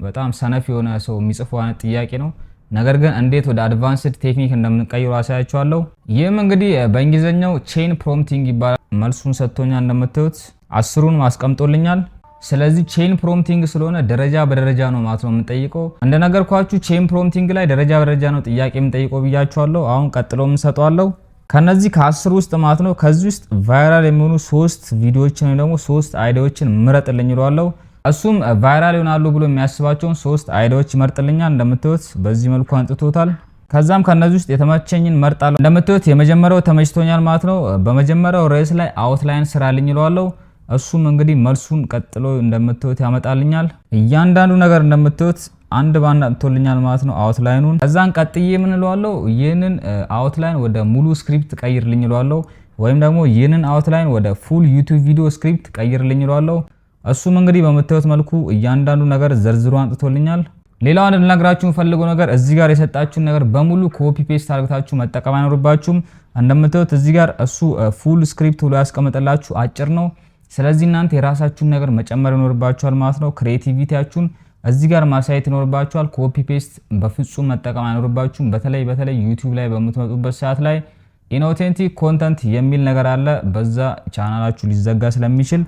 በጣም ሰነፍ የሆነ ሰው የሚጽፈው አይነት ጥያቄ ነው። ነገር ግን እንዴት ወደ አድቫንስድ ቴክኒክ እንደምንቀይሩ አሳያችኋለሁ። ይህም እንግዲህ በእንግሊዘኛው ቼን ፕሮምፕቲንግ ይባላል። መልሱን ሰጥቶኛል። እንደምታዩት 10ሩን አስቀምጦልኛል። ስለዚህ ቼን ፕሮምፕቲንግ ስለሆነ ደረጃ በደረጃ ነው ማለት ነው የምንጠይቀው። እንደነገርኳችሁ ቼን ፕሮምፕቲንግ ላይ ደረጃ በደረጃ ነው ጥያቄ የምንጠይቀው ብያችኋለሁ። አሁን ቀጥሎ የምንሰጠዋለሁ ከነዚህ ከ10 ውስጥ ማለት ነው። ከዚህ ውስጥ ቫይራል የሚሆኑ 3 ቪዲዮዎችን ወይ ደግሞ 3 አይዲያዎችን ምረጥልኝ ይለዋለሁ። እሱም ቫይራል ይሆናሉ ብሎ የሚያስባቸውን 3 አይዲያዎች ይመርጥልኛል። እንደምታዩት በዚህ መልኩ አንጥቶታል። ከዛም ከነዚህ ውስጥ የተመቸኝን መርጣለሁ። እንደምታዩት የመጀመሪያው ተመችቶኛል ማለት ነው። በመጀመሪያው ርዕስ ላይ አውትላይን ስራልኝ ይለዋለሁ። እሱም እንግዲህ መልሱን ቀጥሎ እንደምታዩት ያመጣልኛል። እያንዳንዱ ነገር እንደምታዩት አንድ ባንድ አጥቶልኛል ማለት ነው አውትላይኑን። ከዛን ቀጥዬ ምን እለዋለሁ ይህንን አውትላይን ወደ ሙሉ ስክሪፕት ቀይርልኝ እለዋለሁ። ወይም ደግሞ ይህንን አውትላይን ወደ ፉል ዩቲዩብ ቪዲዮ ስክሪፕት ቀይርልኝ እለዋለሁ። እሱም እንግዲህ በምታዩት መልኩ እያንዳንዱ ነገር ዘርዝሮ አንጥቶልኛል። ሌላው አንድ ልነግራችሁ ፈልገው ነገር እዚህ ጋር የሰጣችሁን ነገር በሙሉ ኮፒ ፔስት አድርጋችሁ መጠቀም አይኖርባችሁም። እንደምታዩት እዚህ ጋር እሱ ፉል ስክሪፕት ብሎ ያስቀመጠላችሁ አጭር ነው። ስለዚህ እናንተ የራሳችሁን ነገር መጨመር ይኖርባችኋል ማለት ነው። ክሬቲቪቲያችሁን እዚህ ጋር ማሳየት ይኖርባችኋል። ኮፒ ፔስት በፍጹም መጠቀም አይኖርባችሁም። በተለይ ዩቲዩብ ላይ በምትመጡበት ሰዓት ላይ ኢንኦቴንቲክ ኮንተንት የሚል ነገር አለ። በዛ ቻናላችሁ ሊዘጋ ስለሚችል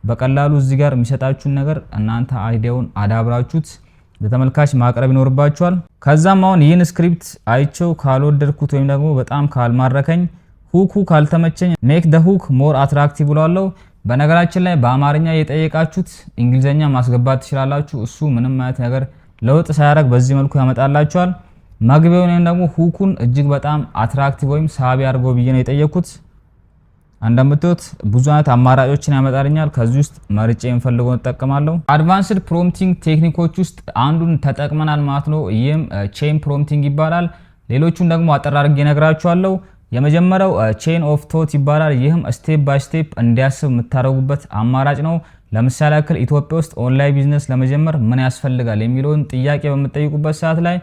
በቀላሉ እዚህ ጋር የሚሰጣችሁን ነገር እናንተ አይዲያውን አዳብራችሁት ለተመልካች ማቅረብ ይኖርባችኋል። ከዛም አሁን ይህን ስክሪፕት አይቸው ካልወደድኩት ወይም ደግሞ በጣም ካልማረከኝ ሁኩ ካልተመቸኝ ሜክ ደ ሁክ ሞር አትራክቲቭ ብሏለሁ። በነገራችን ላይ በአማርኛ የጠየቃችሁት እንግሊዘኛ ማስገባት ትችላላችሁ። እሱ ምንም አይነት ነገር ለውጥ ሳያደርግ በዚህ መልኩ ያመጣላችኋል። መግቢያውን ወይም ደግሞ ሁኩን እጅግ በጣም አትራክቲቭ ወይም ሳቢ አድርጎ ብዬ ነው የጠየኩት። እንደምታዩት ብዙ አይነት አማራጮችን ያመጣልኛል። ከዚህ ውስጥ መርጬ የምፈልገውን እጠቀማለሁ። አድቫንስድ ፕሮምፕቲንግ ቴክኒኮች ውስጥ አንዱን ተጠቅመናል ማለት ነው። ይህም ቼን ፕሮምፕቲንግ ይባላል። ሌሎቹን ደግሞ አጠር አድርጌ እነግራችኋለሁ። የመጀመሪያው ቼን ኦፍ ቶት ይባላል። ይህም ስቴፕ ባይ ስቴፕ እንዲያስብ የምታደርጉበት አማራጭ ነው። ለምሳሌ ያክል ኢትዮጵያ ውስጥ ኦንላይን ቢዝነስ ለመጀመር ምን ያስፈልጋል የሚለውን ጥያቄ በምትጠይቁበት ሰዓት ላይ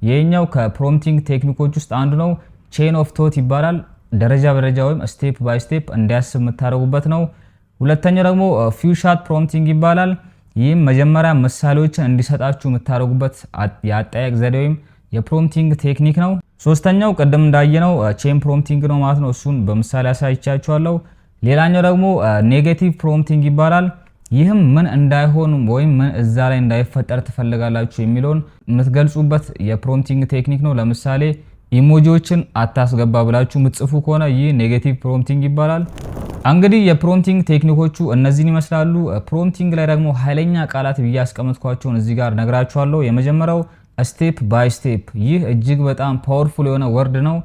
ይሄኛው ከፕሮምፕቲንግ ቴክኒኮች ውስጥ አንዱ ነው። ቼን ኦፍ ቶት ይባላል። ደረጃ በደረጃ ወይም ስቴፕ ባይ ስቴፕ እንዲያስብ የምታደርጉበት ነው። ሁለተኛው ደግሞ ፊው ሻት ፕሮምፕቲንግ ይባላል። ይህም መጀመሪያ ምሳሌዎችን እንዲሰጣችሁ የምታደርጉበት የአጠያየቅ ዘዴ ወይም የፕሮምፕቲንግ ቴክኒክ ነው። ሶስተኛው ቅድም እንዳየነው ቼን ፕሮምፕቲንግ ነው ማለት ነው። እሱን በምሳሌ አሳይቻችኋለሁ። ሌላኛው ደግሞ ኔጌቲቭ ፕሮምፕቲንግ ይባላል። ይህም ምን እንዳይሆን ወይም ምን እዛ ላይ እንዳይፈጠር ትፈልጋላችሁ የሚለውን የምትገልጹበት የፕሮምፕቲንግ ቴክኒክ ነው። ለምሳሌ ኢሞጂዎችን አታስገባ ብላችሁ ምትጽፉ ከሆነ ይህ ኔጌቲቭ ፕሮምፕቲንግ ይባላል። እንግዲህ የፕሮምፕቲንግ ቴክኒኮቹ እነዚህን ይመስላሉ። ፕሮምፕቲንግ ላይ ደግሞ ኃይለኛ ቃላት ብዬ ያስቀመጥኳቸውን እዚህ ጋር ነግራችኋለሁ። የመጀመሪያው ስቴፕ ባይ ስቴፕ፣ ይህ እጅግ በጣም ፓወርፉል የሆነ ወርድ ነው።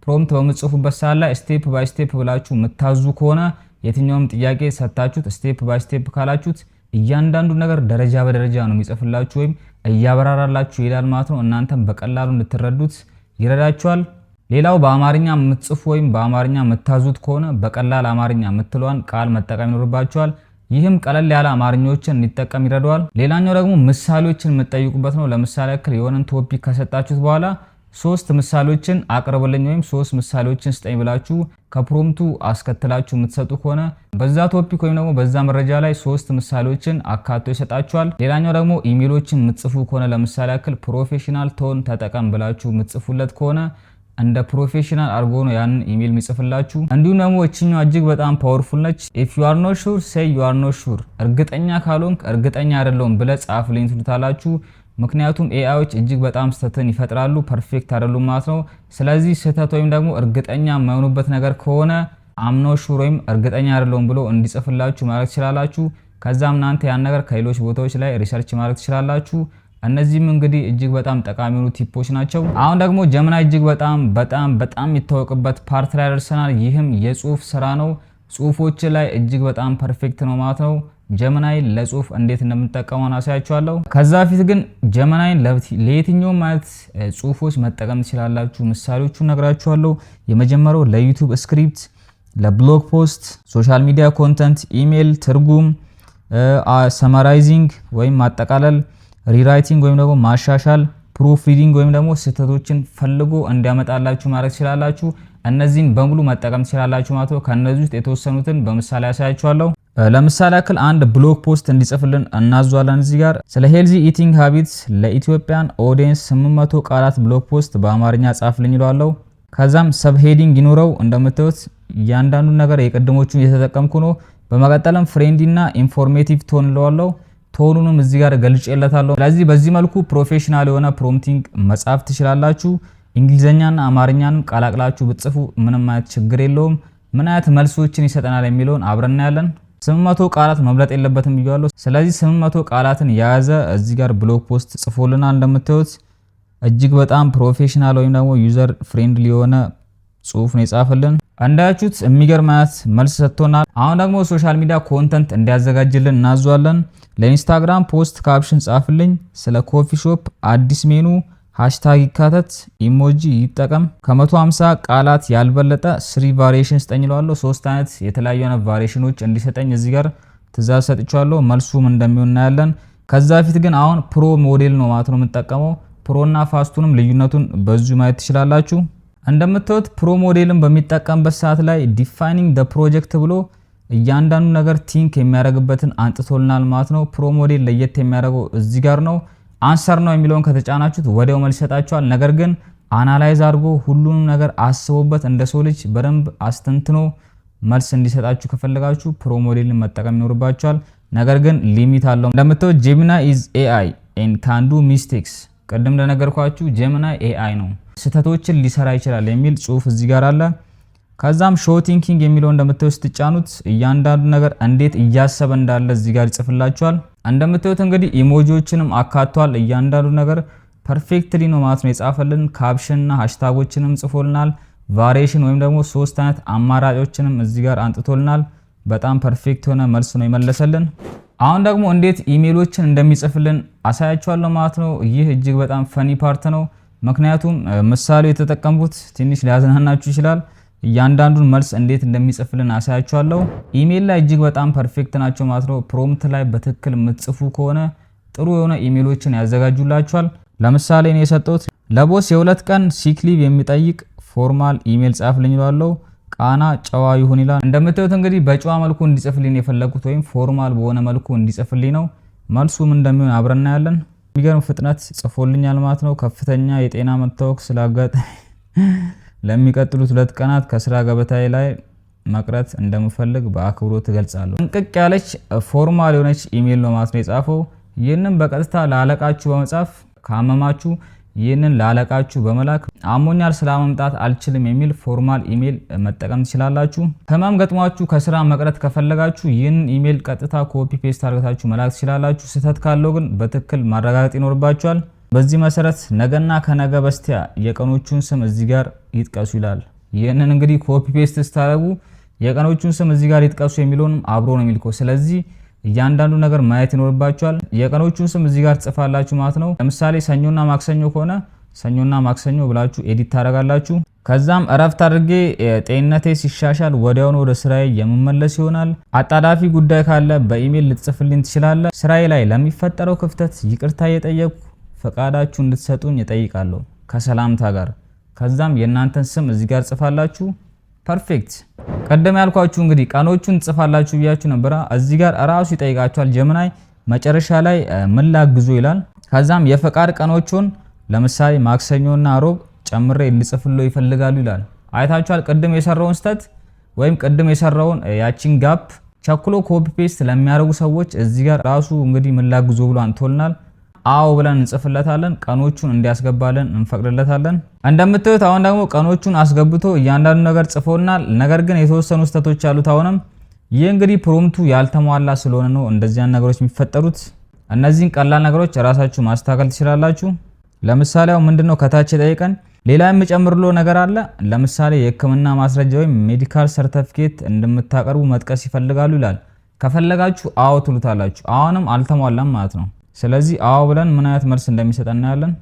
ፕሮምፕት በምትጽፉበት ሰዓት ላይ ስቴፕ ባይ ስቴፕ ብላችሁ የምታዙ ከሆነ የትኛውም ጥያቄ ሰጣችሁት ስቴፕ ባይ ስቴፕ ካላችሁት እያንዳንዱ ነገር ደረጃ በደረጃ ነው የሚጽፍላችሁ ወይም እያበራራላችሁ ይሄዳል ማለት ነው። እናንተም በቀላሉ እንድትረዱት ይረዳችኋል። ሌላው በአማርኛ የምትጽፉ ወይም በአማርኛ የምታዙት ከሆነ በቀላል አማርኛ የምትሏን ቃል መጠቀም ይኖርባችኋል። ይህም ቀለል ያለ አማርኛዎችን እንዲጠቀም ይረዳዋል። ሌላኛው ደግሞ ምሳሌዎችን የምትጠይቁበት ነው። ለምሳሌ ያክል የሆነን ቶፒክ ከሰጣችሁት በኋላ 3 ምሳሌዎችን አቅርብልኝ ወይም 3 ምሳሌዎችን ስጠኝ ብላችሁ ከፕሮምፕቱ አስከትላችሁ የምትሰጡ ከሆነ በዛ ቶፒክ ወይም ደግሞ በዛ መረጃ ላይ 3 ምሳሌዎችን አካቶ ይሰጣችኋል። ሌላኛው ደግሞ ኢሜሎችን የምትጽፉ ከሆነ ለምሳሌ ያክል ፕሮፌሽናል ቶን ተጠቀም ብላችሁ የምትጽፉለት ከሆነ እንደ ፕሮፌሽናል አድርጎ ነው ያንን ኢሜል የሚጽፍላችሁ። እንዲሁም ደግሞ እቺኛው እጅግ በጣም ፓወርፉል ነች። if you are not sure say you are not sure፣ እርግጠኛ ካልሆንክ እርግጠኛ አይደለሁም ብለ ጻፍልኝ ትሉታላችሁ። ምክንያቱም ኤአይዎች እጅግ በጣም ስህተትን ይፈጥራሉ፣ ፐርፌክት አይደሉም ማለት ነው። ስለዚህ ስህተት ወይም ደግሞ እርግጠኛ የማይሆኑበት ነገር ከሆነ am not sure ወይም እርግጠኛ አይደለሁም ብሎ እንዲጽፍላችሁ ማድረግ ትችላላችሁ። ከዛም እናንተ ያን ነገር ከሌሎች ቦታዎች ላይ ሪሰርች ማድረግ ትችላላችሁ። እነዚህም እንግዲህ እጅግ በጣም ጠቃሚ የሆኑ ቲፖች ናቸው። አሁን ደግሞ ጀመናይ እጅግ በጣም የሚታወቅበት ፓርት ላይ ደርሰናል። ይህም የጽሁፍ ስራ ነው። ጽሁፎች ላይ እጅግ በጣም ፐርፌክት ነው ማለት ነው። ጀመናይ ለጽሁፍ እንዴት እንደምንጠቀመው አሳያችኋለሁ። ከዛ በፊት ግን ጀመናይን ለየትኛውም ማለት ጽሁፎች መጠቀም ትችላላችሁ። ምሳሌዎቹን ነግራችኋለሁ። የመጀመሪያው ለዩቲዩብ ስክሪፕት፣ ለብሎግ ፖስት፣ ሶሻል ሚዲያ ኮንተንት፣ ኢሜል፣ ትርጉም፣ ሰማራይዚንግ ወይም ማጠቃለል፣ ሪራይቲንግ ወይም ደግሞ ማሻሻል፣ ፕሩፍ ሪዲንግ ወይም ደግሞ ስህተቶችን ፈልጎ እንዲያመጣላችሁ ማድረግ ትችላላችሁ። እነዚህን በሙሉ መጠቀም ትችላላችሁ ማለት ነው። ከነዚህ ውስጥ የተወሰኑትን በምሳሌ ያሳያችኋለሁ። ለምሳሌ ያክል አንድ ብሎግ ፖስት እንዲጽፍልን እናዟለን። እዚህ ጋር ስለ ሄልዚ ኢቲንግ ሃቢትስ ለኢትዮጵያን ኦዲየንስ 800 ቃላት ብሎግ ፖስት በአማርኛ ጻፍልኝ ይሏለው። ከዛም ሰብ ሄዲንግ ይኖረው። እንደምታዩት እያንዳንዱ ነገር የቅድሞቹን እየተጠቀምኩ ነው። በመቀጠልም ፍሬንዲ እና ኢንፎርሜቲቭ ቶን ይለዋለው። ቶኑንም እዚህ ጋር ገልጬለታለሁ። ስለዚህ በዚህ መልኩ ፕሮፌሽናል የሆነ ፕሮምፕቲንግ መጻፍ ትችላላችሁ። እንግሊዘኛና አማርኛንም ቀላቅላችሁ ብትጽፉ ምንም አይነት ችግር የለውም። ምን አይነት መልሶችን ይሰጠናል የሚለውን አብረን እናያለን። 800 ቃላት መብለጥ የለበትም ብያለሁ። ስለዚህ 800 ቃላትን የያዘ እዚህ ጋር ብሎግ ፖስት ጽፎልናል። እንደምታዩት እጅግ በጣም ፕሮፌሽናል ወይም ደግሞ ዩዘር ፍሬንድሊ የሆነ ጽሁፍ ነው የጻፈልን። እንዳያችሁት የሚገርም አይነት መልስ ሰጥቶናል። አሁን ደግሞ ሶሻል ሚዲያ ኮንተንት እንዲያዘጋጅልን እናዟለን። ለኢንስታግራም ፖስት ካፕሽን ጻፍልኝ፣ ስለ ኮፊ ሾፕ አዲስ ሜኑ ሃሽታግ ይካተት፣ ኢሞጂ ይጠቀም፣ ከ150 ቃላት ያልበለጠ 3 ቫሪዬሽን ስጠኝ ይለዋለሁ። 3 አይነት የተለያዩ አይነት ቫሪዬሽኖች እንዲሰጠኝ እዚህ ጋር ትእዛዝ ሰጥቻለሁ። መልሱም እንደሚሆን እናያለን። ከዛ በፊት ግን አሁን ፕሮ ሞዴል ነው ማለት ነው የምንጠቀመው። ፕሮና ፋስቱንም ልዩነቱን በዚሁ ማየት ትችላላችሁ። እንደምታዩት ፕሮ ሞዴልን በሚጠቀምበት ሰዓት ላይ ዲፋይኒንግ ዘ ፕሮጀክት ብሎ እያንዳንዱ ነገር ቲንክ የሚያደርግበትን አንጥቶልናል ማለት ነው። ፕሮ ሞዴል ለየት የሚያደርገው እዚህ ጋር ነው። አንሰር ነው የሚለውን ከተጫናችሁት ወዲያው መልስ ይሰጣችኋል። ነገር ግን አናላይዝ አድርጎ ሁሉንም ነገር አስቦበት እንደ ሰው ልጅ በደንብ አስተንትኖ መልስ እንዲሰጣችሁ ከፈለጋችሁ ፕሮ ሞዴልን መጠቀም ይኖርባችኋል። ነገር ግን ሊሚት አለው። እንደምታዩት ጄሚናይ ኢዝ ኤአይ ኤንድ ካን ዱ ሚስቴክስ። ቅድም እንደነገርኳችሁ ጄሚናይ ኤአይ ነው፣ ስህተቶችን ሊሰራ ይችላል የሚል ጽሁፍ እዚህ ጋር አለ። ከዛም ሾው ቲንኪንግ የሚለው እንደምታዩት ስትጫኑት እያንዳንዱ ነገር እንዴት እያሰበ እንዳለ እዚህ ጋር ይጽፍላችኋል። እንደምታዩት እንግዲህ ኢሞጂዎችንም አካቷል። እያንዳንዱ ነገር ፐርፌክትሊ ነው ማለት ነው የጻፈልን። ካፕሽንና ሃሽታጎችንም ጽፎልናል። ቫሪዬሽን ወይም ደግሞ 3 አይነት አማራጮችንም እዚህ ጋር አንጥቶልናል። በጣም ፐርፌክት የሆነ መልስ ነው የመለሰልን። አሁን ደግሞ እንዴት ኢሜሎችን እንደሚጽፍልን አሳያችኋለሁ ማለት ነው። ይህ እጅግ በጣም ፈኒ ፓርት ነው። ምክንያቱም ምሳሌው የተጠቀምኩት ትንሽ ሊያዝናናችሁ ይችላል። እያንዳንዱን መልስ እንዴት እንደሚጽፍልን አሳያችኋለሁ። ኢሜል ላይ እጅግ በጣም ፐርፌክት ናቸው ማለት ነው። ፕሮምፕት ላይ በትክክል የምትጽፉ ከሆነ ጥሩ የሆነ ኢሜሎችን ያዘጋጁላችኋል። ለምሳሌ እኔ የሰጠሁት ለቦስ የ2 ቀን ሲክሊቭ የሚጠይቅ ፎርማል ኢሜል ጻፍልኝ ይላለው። ቃና ጨዋ ይሁን ይላል። እንደምታዩት እንግዲህ በጨዋ መልኩ እንዲጽፍልኝ የፈለኩት ወይም ፎርማል በሆነ መልኩ እንዲጽፍልኝ ነው። መልሱም እንደሚሆን አብረን እናያለን። የሚገርም ፍጥነት ጽፎልኛል ማለት ነው። ከፍተኛ የጤና መታወክ ስላጋጠመኝ ለሚቀጥሉት 2 ቀናት ከስራ ገበታዬ ላይ መቅረት እንደምፈልግ በአክብሮት እገልጻለሁ። እንቅቅ ያለች ፎርማል የሆነች ኢሜል ነው ማለት ነው የጻፈው። ይህንን በቀጥታ ለአለቃችሁ በመጻፍ ካመማችሁ ይህንን ለአለቃችሁ በመላክ አሞኛል ስራ መምጣት አልችልም የሚል ፎርማል ኢሜል መጠቀም ትችላላችሁ። ህመም ገጥሟችሁ ከስራ መቅረት ከፈለጋችሁ ይህንን ኢሜል ቀጥታ ኮፒ ፔስት አድርጋችሁ መላክ ትችላላችሁ። ስህተት ካለው ግን በትክክል ማረጋገጥ ይኖርባችኋል። በዚህ መሰረት ነገና ከነገ በስቲያ የቀኖቹን ስም እዚህ ጋር ይጥቀሱ ይላል። ይህንን እንግዲህ ኮፒ ፔስት ስታደርጉ የቀኖቹን ስም እዚህ ጋር ይጥቀሱ የሚለውንም አብሮ ነው የሚልከው። ስለዚህ እያንዳንዱ ነገር ማየት ይኖርባችኋል። የቀኖቹን ስም እዚህ ጋር ጽፋላችሁ ማለት ነው። ለምሳሌ ሰኞና ማክሰኞ ከሆነ ሰኞና ማክሰኞ ብላችሁ ኤዲት ታደርጋላችሁ። ከዛም እረፍት አድርጌ ጤንነቴ ሲሻሻል ወዲያውኑ ወደ ስራዬ የምመለስ ይሆናል። አጣዳፊ ጉዳይ ካለ በኢሜል ልትጽፍልኝ ትችላለህ። ስራዬ ላይ ለሚፈጠረው ክፍተት ይቅርታ እየጠየቅኩ ፈቃዳችሁ እንድትሰጡኝ እጠይቃለሁ ከሰላምታ ጋር። ከዛም የእናንተን ስም እዚህ ጋር ጽፋላችሁ። ፐርፌክት። ቀደም ያልኳችሁ እንግዲህ ቀኖቹን ጽፋላችሁ ብያችሁ ነበር። እዚህ ጋር ራሱ ይጠይቃችኋል። ጀመናይ መጨረሻ ላይ ምን ላግዙ ይላል። ከዛም የፈቃድ ቀኖቹን ለምሳሌ ማክሰኞና ሮብ ጨምሬ እንድጽፍለው ይፈልጋሉ ይላል። አይታችኋል ቅድም የሰራውን ስህተት ወይም ቅድም የሰራውን ያቺን ጋፕ ቸኩሎ ኮፒ ፔስት ለሚያደርጉ ሰዎች እዚህ ጋር ራሱ እንግዲህ ምን ላግዙ ብሎ አንቶልናል። አዎ ብለን እንጽፍለታለን። ቀኖቹን እንዲያስገባልን እንፈቅድለታለን። እንደምታዩት አሁን ደግሞ ቀኖቹን አስገብቶ እያንዳንዱ ነገር ጽፎናል። ነገር ግን የተወሰኑ ስህተቶች አሉት። አሁንም ይህ እንግዲህ ፕሮምፕቱ ያልተሟላ ስለሆነ ነው እንደዚያን ነገሮች የሚፈጠሩት። እነዚህን ቀላል ነገሮች ራሳችሁ ማስተካከል ትችላላችሁ። ለምሳሌ አሁን ምንድነው ከታች ጠይቀን ሌላ የምጨምርሎ ነገር አለ። ለምሳሌ የህክምና ማስረጃ ወይም ሜዲካል ሰርቲፊኬት እንደምታቀርቡ መጥቀስ ይፈልጋሉ ይላል። ከፈለጋችሁ አዎ ትሉታላችሁ። አሁንም አልተሟላም ማለት ነው። ስለዚህ አዎ ብለን ምን አይነት መልስ እንደሚሰጠን እናያለን።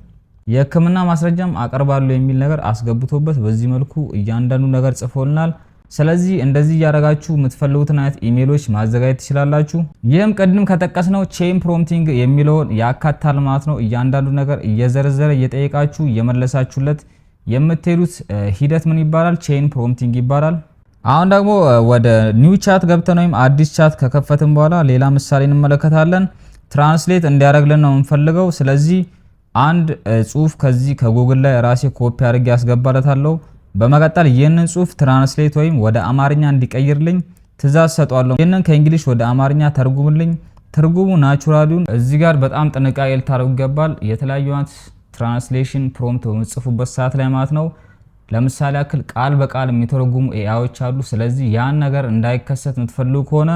የህክምና ማስረጃም አቀርባለሁ የሚል ነገር አስገብቶበት በዚህ መልኩ እያንዳንዱ ነገር ጽፎልናል። ስለዚህ እንደዚህ ያደረጋችሁ የምትፈልጉትን አይነት ኢሜሎች ማዘጋጀት ትችላላችሁ። ይህም ቅድም ከጠቀስነው ቼን ፕሮምፕቲንግ የሚለውን ያካታል ማለት ነው። እያንዳንዱ ነገር እየዘረዘረ እየጠየቃችሁ እየመለሳችሁለት የምትሄዱት ሂደት ምን ይባላል? ቼን ፕሮምፕቲንግ ይባላል። አሁን ደግሞ ወደ ኒው ቻት ገብተን ወይም አዲስ ቻት ከከፈትን በኋላ ሌላ ምሳሌ እንመለከታለን። ትራንስሌት እንዲያደርግልን ነው የምንፈልገው። ስለዚህ አንድ ጽሁፍ ከዚህ ከጉግል ላይ ራሴ ኮፒ አድርጌ ያስገባለታለሁ። በመቀጠል ይህንን ጽሁፍ ትራንስሌት ወይም ወደ አማርኛ እንዲቀይርልኝ ትእዛዝ ሰጧለሁ። ይህንን ከእንግሊሽ ወደ አማርኛ ተርጉምልኝ። ትርጉሙ ናቹራሊውን እዚህ ጋር በጣም ጥንቃቄ ልታደርጉ ይገባል። የተለያዩ አይነት ትራንስሌሽን ፕሮምፕት በምትጽፉበት ሰዓት ላይ ማለት ነው። ለምሳሌ ያክል ቃል በቃል የሚተረጉሙ ኤአይዎች አሉ። ስለዚህ ያን ነገር እንዳይከሰት የምትፈልጉ ከሆነ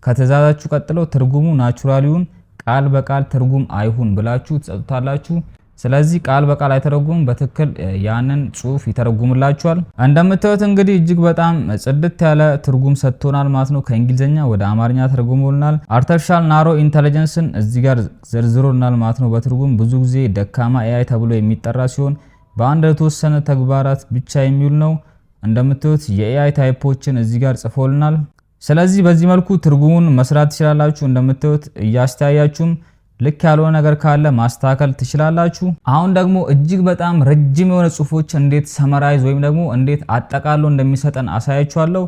ከትእዛዛችሁ ቀጥሎ ትርጉሙ ናቹራሊውን ቃል በቃል ትርጉም አይሁን ብላችሁ ትሰጡታላችሁ። ስለዚህ ቃል በቃል አይተረጉም፣ በትክክል ያንን ጽሁፍ ይተረጉምላችኋል። እንደምታዩት እንግዲህ እጅግ በጣም ጽድት ያለ ትርጉም ሰጥቶናል ማለት ነው። ከእንግሊዘኛ ወደ አማርኛ ተርጉሞልናል። አርቲፊሻል ናሮ ኢንተለጀንስን እዚህ ጋር ዘርዝሮልናል ማለት ነው። በትርጉም ብዙ ጊዜ ደካማ ኤአይ ተብሎ የሚጠራ ሲሆን በአንድ ለተወሰነ ተግባራት ብቻ የሚውል ነው። እንደምታዩት የኤአይ ታይፖችን እዚህ ጋር ጽፎልናል። ስለዚህ በዚህ መልኩ ትርጉሙን መስራት ትችላላችሁ። እንደምታዩት እያስተያያችሁም ልክ ያለው ነገር ካለ ማስተካከል ትችላላችሁ። አሁን ደግሞ እጅግ በጣም ረጅም የሆነ ጽሁፎች እንዴት ሰመራይዝ ወይም ደግሞ እንዴት አጠቃሎ እንደሚሰጠን አሳያችኋለሁ።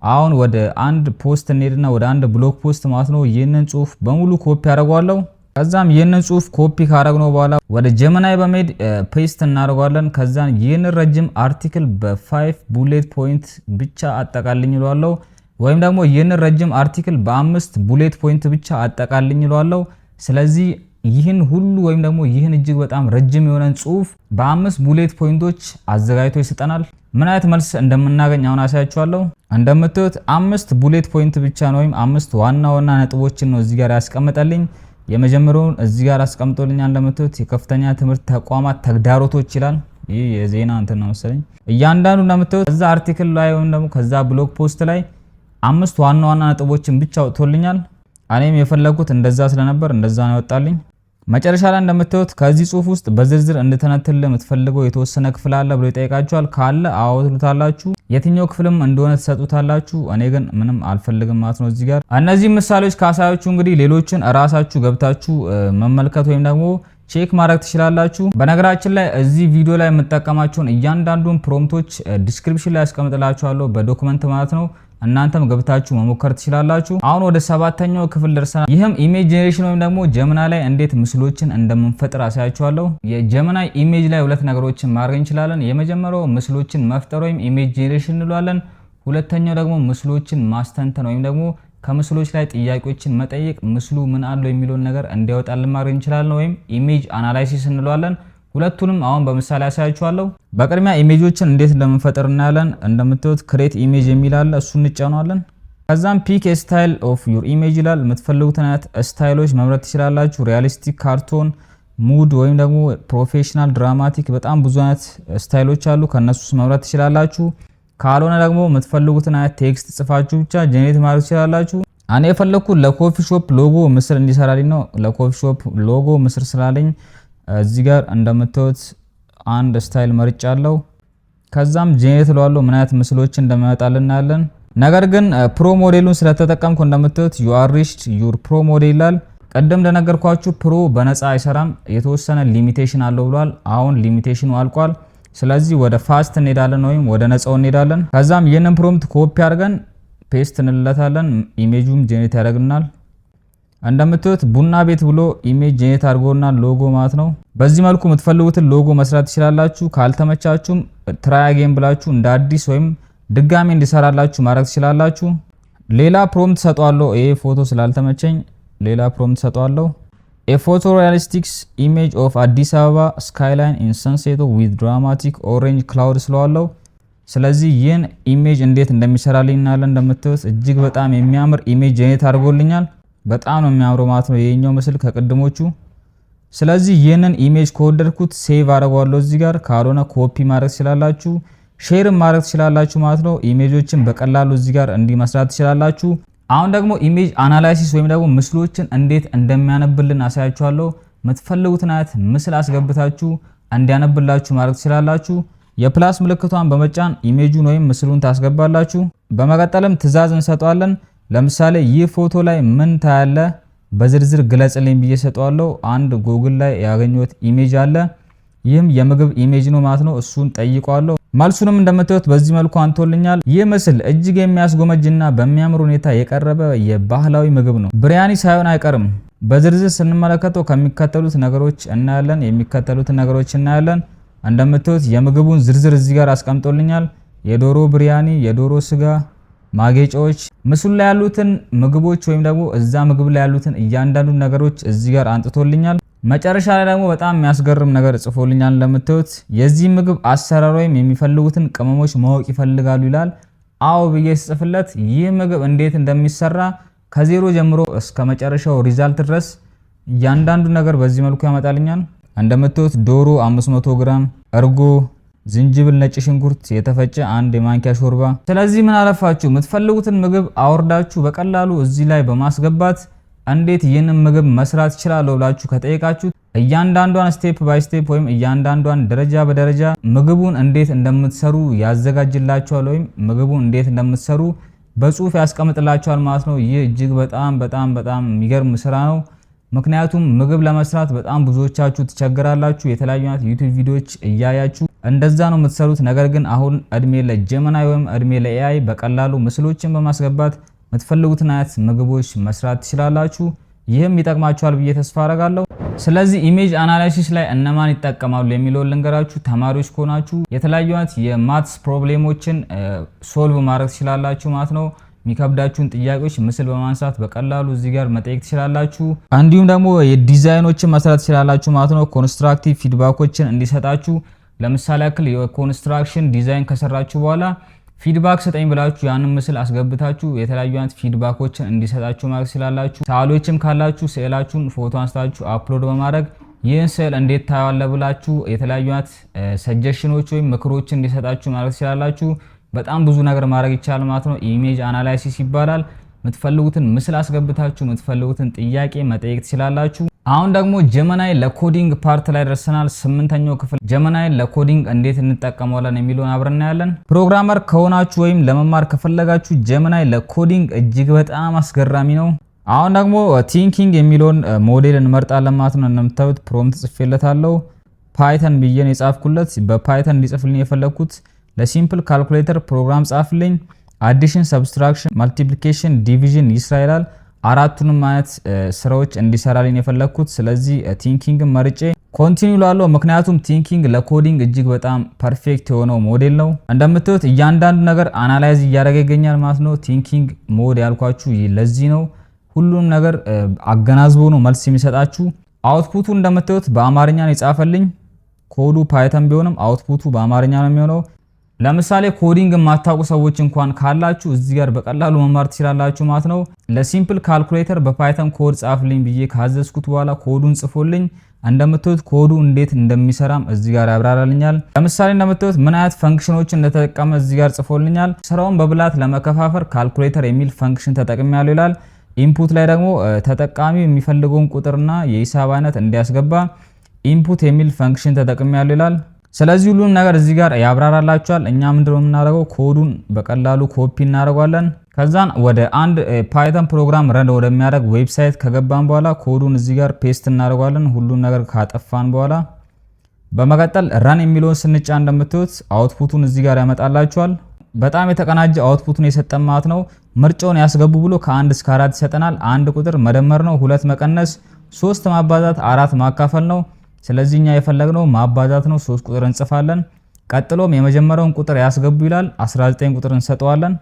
አሁን ወደ አንድ ፖስት እንሄድና ወደ አንድ ብሎግ ፖስት ማለት ነው ይህንን ጽሁፍ በሙሉ ኮፒ አደርገዋለሁ። ከዛም ይህንን ጽሁፍ ኮፒ ካደረግነው በኋላ ወደ ጀመናይ በመሄድ ፔስት እናደርገዋለን። ከዛን ይህንን ረጅም አርቲክል በ5 ቡሌት ፖይንት ብቻ አጠቃልኝ ይለዋለሁ። ወይም ደግሞ ይህንን ረጅም አርቲክል በ5 ቡሌት ፖይንት ብቻ አጠቃልኝ ይለዋለሁ። ስለዚህ ይህን ሁሉ ወይም ደግሞ ይህን እጅግ በጣም ረጅም የሆነን ጽሁፍ በ5 ቡሌት ፖይንቶች አዘጋጅቶ ይሰጠናል። ምን አይነት መልስ እንደምናገኝ አሁን አሳያችኋለሁ። እንደምታዩት 5 ቡሌት ፖይንት ብቻ ነው ወይም 5 ዋና ዋና ነጥቦችን ነው እዚህ ጋር ያስቀምጠልኝ። የመጀመሪያውን እዚህ ጋር አስቀምጦልኛል። እንደምታዩት የከፍተኛ ትምህርት ተቋማት ተግዳሮቶች ይላል። ይህ የዜና እንትን ነው መሰለኝ። እያንዳንዱ እንደምታዩት ከዛ አርቲክል ላይ ወይም ደግሞ ከዛ ብሎግ ፖስት ላይ 5 ዋና ዋና ነጥቦችን ብቻ አውጥቶልኛል። እኔም የፈለኩት እንደዛ ስለነበር እንደዛ ነው ያወጣልኝ። መጨረሻ ላይ እንደምታዩት ከዚህ ጽሁፍ ውስጥ በዝርዝር እንድተነትል የምትፈልገው የተወሰነ ክፍል አለ ብሎ ይጠይቃችኋል። ካለ አዎ ትሉታላችሁ። የትኛው ክፍልም እንደሆነ ትሰጡታላችሁ። እኔ ግን ምንም አልፈልግም ማለት ነው። እዚህ ጋር እነዚህ ምሳሌዎች ካሳያችሁ እንግዲህ ሌሎችን እራሳችሁ ገብታችሁ መመልከት ወይም ደግሞ ቼክ ማድረግ ትችላላችሁ። በነገራችን ላይ እዚህ ቪዲዮ ላይ የምጠቀማቸውን እያንዳንዱን ፕሮምፕቶች ዲስክሪፕሽን ላይ አስቀምጥላችኋለሁ በዶክመንት ማለት ነው። እናንተም ገብታችሁ መሞከር ትችላላችሁ። አሁን ወደ 7ኛው ክፍል ደርሰናል። ይህም ኢሜጅ ጄኔሬሽን ወይም ደግሞ ጀመናይ ላይ እንዴት ምስሎችን እንደምንፈጥር አሳያችኋለሁ። የጀመናይ ኢሜጅ ላይ ሁለት ነገሮችን ማድረግ እንችላለን። የመጀመሪያው ምስሎችን መፍጠር ወይም ኢሜጅ ጄኔሬሽን እንለዋለን። ሁለተኛው ደግሞ ምስሎችን ማስተንተን ወይም ደግሞ ከምስሎች ላይ ጥያቄዎችን መጠየቅ፣ ምስሉ ምን አለው የሚለውን ነገር እንዲያወጣልን ማድረግ እንችላለን ወይም ኢሜጅ አናላይሲስ እንለዋለን። ሁለቱንም አሁን በምሳሌ አሳያችኋለሁ። በቅድሚያ ኢሜጆችን እንዴት እንደምንፈጥር እናያለን። እንደምታዩት ክሬት ኢሜጅ የሚል አለ፣ እሱን እንጫነዋለን። ከዛም ፒክ ስታይል ኦፍ ዩር ኢሜጅ ይላል። የምትፈልጉትን አይነት ስታይሎች መምረጥ ትችላላችሁ። ሪያሊስቲክ፣ ካርቶን፣ ሙድ ወይም ደግሞ ፕሮፌሽናል፣ ድራማቲክ፣ በጣም ብዙ አይነት ስታይሎች አሉ። ከነሱ መምረጥ ትችላላችሁ። ካልሆነ ደግሞ የምትፈልጉትን አይነት ቴክስት ጽፋችሁ ብቻ ጄኔሬት ማድረግ ትችላላችሁ። እኔ የፈለኩት ለኮፊ ሾፕ ሎጎ ምስል እንዲሰራልኝ ነው። ለኮፊ ሾፕ ሎጎ ምስል ስላለኝ እዚህ ጋር እንደምታዩት አንድ ስታይል መርጫለሁ። ከዛም ጄኔሬት ለዋለሁ ምን አይነት ምስሎችን እንደሚያወጣልን እናያለን። ነገር ግን ፕሮ ሞዴሉን ስለተጠቀምኩ እንደምታዩት ዩ አር ሪችድ ዩር ፕሮ ሞዴል ይላል። ቀደም እንደነገርኳችሁ ፕሮ በነፃ አይሰራም፣ የተወሰነ ሊሚቴሽን አለው ብሏል። አሁን ሊሚቴሽኑ አልቋል። ስለዚህ ወደ ፋስት እንሄዳለን ወይም ወደ ነፃው እንሄዳለን። ከዛም ይህንን ፕሮምፕት ኮፒ አድርገን ፔስት እንለታለን። ኢሜጁም ጄኔሬት ያደርግናል። እንደምታዩት ቡና ቤት ብሎ ኢሜጅ ጄኔሬት አድርጎና ሎጎ ማለት ነው። በዚህ መልኩ የምትፈልጉትን ሎጎ መስራት ትችላላችሁ። ካልተመቻችሁም ትራይ አጌን ብላችሁ እንደ አዲስ ወይም ድጋሚ እንዲሰራላችሁ ማድረግ ትችላላችሁ። ሌላ ፕሮምፕት ሰጧለሁ። ይሄ ፎቶ ስላልተመቸኝ ሌላ ፕሮምፕት ሰጧለሁ። A photorealistic image of አዲስ አበባ skyline in sunset with dramatic orange cloud ስለዋለው። ስለዚህ ይህን ኢሜጅ እንዴት እንደሚሰራልኝ እናያለን። እንደምታዩት እጅግ በጣም የሚያምር ኢሜጅ ጄኔሬት አድርጎልኛል። በጣም ነው የሚያምረው ማለት ነው የኛው ምስል ከቅድሞቹ። ስለዚህ ይህንን ኢሜጅ ከወደድኩት ሴቭ አደርገዋለሁ እዚህ ጋር። ካልሆነ ኮፒ ማድረግ ትችላላችሁ፣ ሼር ማድረግ ትችላላችሁ ማለት ነው። ኢሜጆችን በቀላሉ እዚህ ጋር እንዲመስራት ትችላላችሁ። አሁን ደግሞ ኢሜጅ አናላይሲስ ወይም ደግሞ ምስሎችን እንዴት እንደሚያነብልን አሳያችኋለሁ። የምትፈልጉትን አይነት ምስል አስገብታችሁ እንዲያነብላችሁ ማድረግ ትችላላችሁ። የፕላስ ምልክቷን በመጫን ኢሜጁን ወይም ምስሉን ታስገባላችሁ። በመቀጠልም ትዕዛዝ እንሰጠዋለን። ለምሳሌ ይህ ፎቶ ላይ ምን ታያለ በዝርዝር ግለጽልኝ ብዬ ሰጠዋለሁ። አንድ ጉግል ላይ ያገኘሁት ኢሜጅ አለ። ይህም የምግብ ኢሜጅ ነው ማለት ነው። እሱን ጠይቀዋለሁ። መልሱንም እንደምታዩት በዚህ መልኩ አንቶልኛል። ይህ ምስል እጅግ የሚያስጎመጅና በሚያምር ሁኔታ የቀረበ የባህላዊ ምግብ ነው። ብሪያኒ ሳይሆን አይቀርም። በዝርዝር ስንመለከተው ከሚከተሉት ነገሮች እናያለን። እንደምታዩት የምግቡን ዝርዝር እዚህ ጋር አስቀምጦልኛል። የዶሮ ብሪያኒ፣ የዶሮ ስጋ፣ ማጌጫዎች፣ ምስሉ ላይ ያሉትን ምግቦች ወይም ደግሞ እዛ ምግብ ላይ ያሉትን እያንዳንዱ ነገሮች እዚህ ጋር አንጥቶልኛል። መጨረሻ ላይ ደግሞ በጣም የሚያስገርም ነገር ጽፎልኛል። እንደምታዩት የዚህ ምግብ አሰራር ወይም የሚፈልጉትን ቅመሞች ማወቅ ይፈልጋሉ ይላል። አዎ ብዬ ስጽፍለት ይህ ምግብ እንዴት እንደሚሰራ ከዜሮ ጀምሮ እስከ መጨረሻው ሪዛልት ድረስ እያንዳንዱ ነገር በዚህ መልኩ ያመጣልኛል። እንደምታዩት ዶሮ 500 ግራም፣ እርጎ፣ ዝንጅብል፣ ነጭ ሽንኩርት የተፈጨ አንድ የማንኪያ ሾርባ። ስለዚህ ምን አለፋችሁ የምትፈልጉትን ምግብ አወርዳችሁ በቀላሉ እዚህ ላይ በማስገባት እንዴት ይህንን ምግብ መስራት ይችላል ብላችሁ ከጠየቃችሁ እያንዳንዷን ስቴፕ ባይ ስቴፕ ወይም እያንዳንዷን ደረጃ በደረጃ ምግቡን እንዴት እንደምትሰሩ ያዘጋጅላችኋል ወይም ምግቡን እንዴት እንደምትሰሩ በጽሁፍ ያስቀምጥላችኋል ማለት ነው። ይህ እጅግ በጣም የሚገርም ስራ ነው። ምክንያቱም ምግብ ለመስራት በጣም ብዙዎቻችሁ ትቸገራላችሁ። የተለያዩ አይነት ዩቲዩብ ቪዲዮዎች እያያችሁ እንደዛ ነው የምትሰሩት። ነገር ግን አሁን እድሜ ለጀመናይ ወይም እድሜ ለኤአይ በቀላሉ ምስሎችን በማስገባት የምትፈልጉትን አይነት ምግቦች መስራት ትችላላችሁ። ይህም ይጠቅማችኋል ብዬ ተስፋ አደርጋለሁ። ስለዚህ ኢሜጅ አናላይሲስ ላይ እነማን ይጠቀማሉ የሚለውን ልንገራችሁ። ተማሪዎች ከሆናችሁ የተለያዩ አይነት የማትስ ፕሮብሌሞችን ሶልቭ ማድረግ ትችላላችሁ ማለት ነው። የሚከብዳችሁን ጥያቄዎች ምስል በማንሳት በቀላሉ እዚህ ጋር መጠየቅ ትችላላችሁ። እንዲሁም ደግሞ የዲዛይኖችን መስራት ትችላላችሁ ማለት ነው። ኮንስትራክቲቭ ፊድባኮችን እንዲሰጣችሁ ለምሳሌ ያክል የኮንስትራክሽን ዲዛይን ከሰራችሁ በኋላ ፊድባክ ሰጠኝ ብላችሁ ያንን ምስል አስገብታችሁ የተለያዩ አይነት ፊድባኮችን እንዲሰጣችሁ ማድረግ ትችላላችሁ። ሰዓሊዎችም ካላችሁ ስዕላችሁን ፎቶ አንስታችሁ አፕሎድ በማድረግ ይህን ስዕል እንዴት ታያለ ብላችሁ የተለያዩ አይነት ሰጀሽኖች ወይም ምክሮችን እንዲሰጣችሁ ማድረግ ትችላላችሁ። በጣም ብዙ ነገር ማድረግ ይቻላል ማለት ነው። ኢሜጅ አናላይሲስ ይባላል። የምትፈልጉትን ምስል አስገብታችሁ የምትፈልጉትን ጥያቄ መጠየቅ ትችላላችሁ። አሁን ደግሞ ጀመናይ ለኮዲንግ ፓርት ላይ ደርሰናል። 8ኛው ክፍል ጀመናይ ለኮዲንግ እንዴት እንጠቀመዋለን የሚለውን አብረን እናያለን። ፕሮግራመር ከሆናችሁ ወይም ለመማር ከፈለጋችሁ ጀመናይ ለኮዲንግ እጅግ በጣም አስገራሚ ነው። አሁን ደግሞ ቲንኪንግ የሚለውን ሞዴል እንመርጣለን ማለት ነው። እንደምታዩት ፕሮምፕት ጽፌለታለሁ። ፓይተን ብዬ ነው የጻፍኩለት። በፓይተን እንዲጽፍልኝ የፈለኩት ለሲምፕል ካልኩሌተር ፕሮግራም ጻፍልኝ። አዲሽን፣ ሰብስትራክሽን፣ ማልቲፕሊኬሽን፣ ዲቪዥን ይስራ ይላል። አራቱንም አይነት ስራዎች እንዲሰራልኝ የፈለኩት። ስለዚህ ቲንኪንግ መርጬ ኮንቲኒው ላለው ምክንያቱም ቲንኪንግ ለኮዲንግ እጅግ በጣም ፐርፌክት የሆነው ሞዴል ነው። እንደምታዩት እያንዳንዱ ነገር አናላይዝ እያደረገ ይገኛል ማለት ነው። ቲንኪንግ ሞድ ያልኳችሁ ለዚህ ነው። ሁሉንም ነገር አገናዝቦ ነው መልስ የሚሰጣችሁ። አውትፑቱ እንደምታዩት በአማርኛ ነው የጻፈልኝ። ኮዱ ፓይተን ቢሆንም አውትፑቱ በአማርኛ ነው የሚሆነው። ለምሳሌ ኮዲንግ የማታውቁ ሰዎች እንኳን ካላችሁ እዚህ ጋር በቀላሉ መማር ትችላላችሁ ማለት ነው። ለሲምፕል ካልኩሌተር በፓይተን ኮድ ጻፍልኝ ብዬ ካዘዝኩት በኋላ ኮዱን ጽፎልኝ እንደምታዩት ኮዱ እንዴት እንደሚሰራም እዚህ ጋር ያብራራልኛል። ለምሳሌ እንደምታዩት ምን አይነት ፈንክሽኖችን እንደተጠቀመ እዚህ ጋር ጽፎልኛል። ስራውን በብላት ለመከፋፈል ካልኩሌተር የሚል ፈንክሽን ተጠቅሜያለሁ ይላል። ኢንፑት ላይ ደግሞ ተጠቃሚው የሚፈልገውን ቁጥርና የሂሳብ አይነት እንዲያስገባ ኢንፑት የሚል ፈንክሽን ተጠቅሜያለሁ ይላል። ስለዚህ ሁሉም ነገር እዚህ ጋር ያብራራላችኋል። እኛ ምንድነው የምናደርገው ኮዱን በቀላሉ ኮፒ እናደርጋለን። ከዛን ወደ አንድ ፓይተን ፕሮግራም ረን ወደሚያደርግ ዌብሳይት ከገባን በኋላ ኮዱን እዚህ ጋር ፔስት እናደርጋለን። ሁሉም ነገር ካጠፋን በኋላ በመቀጠል ረን የሚለውን ስንጫ እንደምታዩት አውትፑቱን እዚህ ጋር ያመጣላችኋል። በጣም የተቀናጀ አውትፑቱን የሰጠን ማለት ነው። ምርጫውን ያስገቡ ብሎ ከ1 እስከ 4 ይሰጠናል። አንድ ቁጥር መደመር ነው፣ 2 መቀነስ፣ 3 ማባዛት፣ 4 ማካፈል ነው። ስለዚህ እኛ የፈለግነው ማባዛት ነው። 3 ቁጥር እንጽፋለን። ቀጥሎም የመጀመሪያውን ቁጥር ያስገቡ ይላል። 19 ቁጥር እንሰጠዋለን።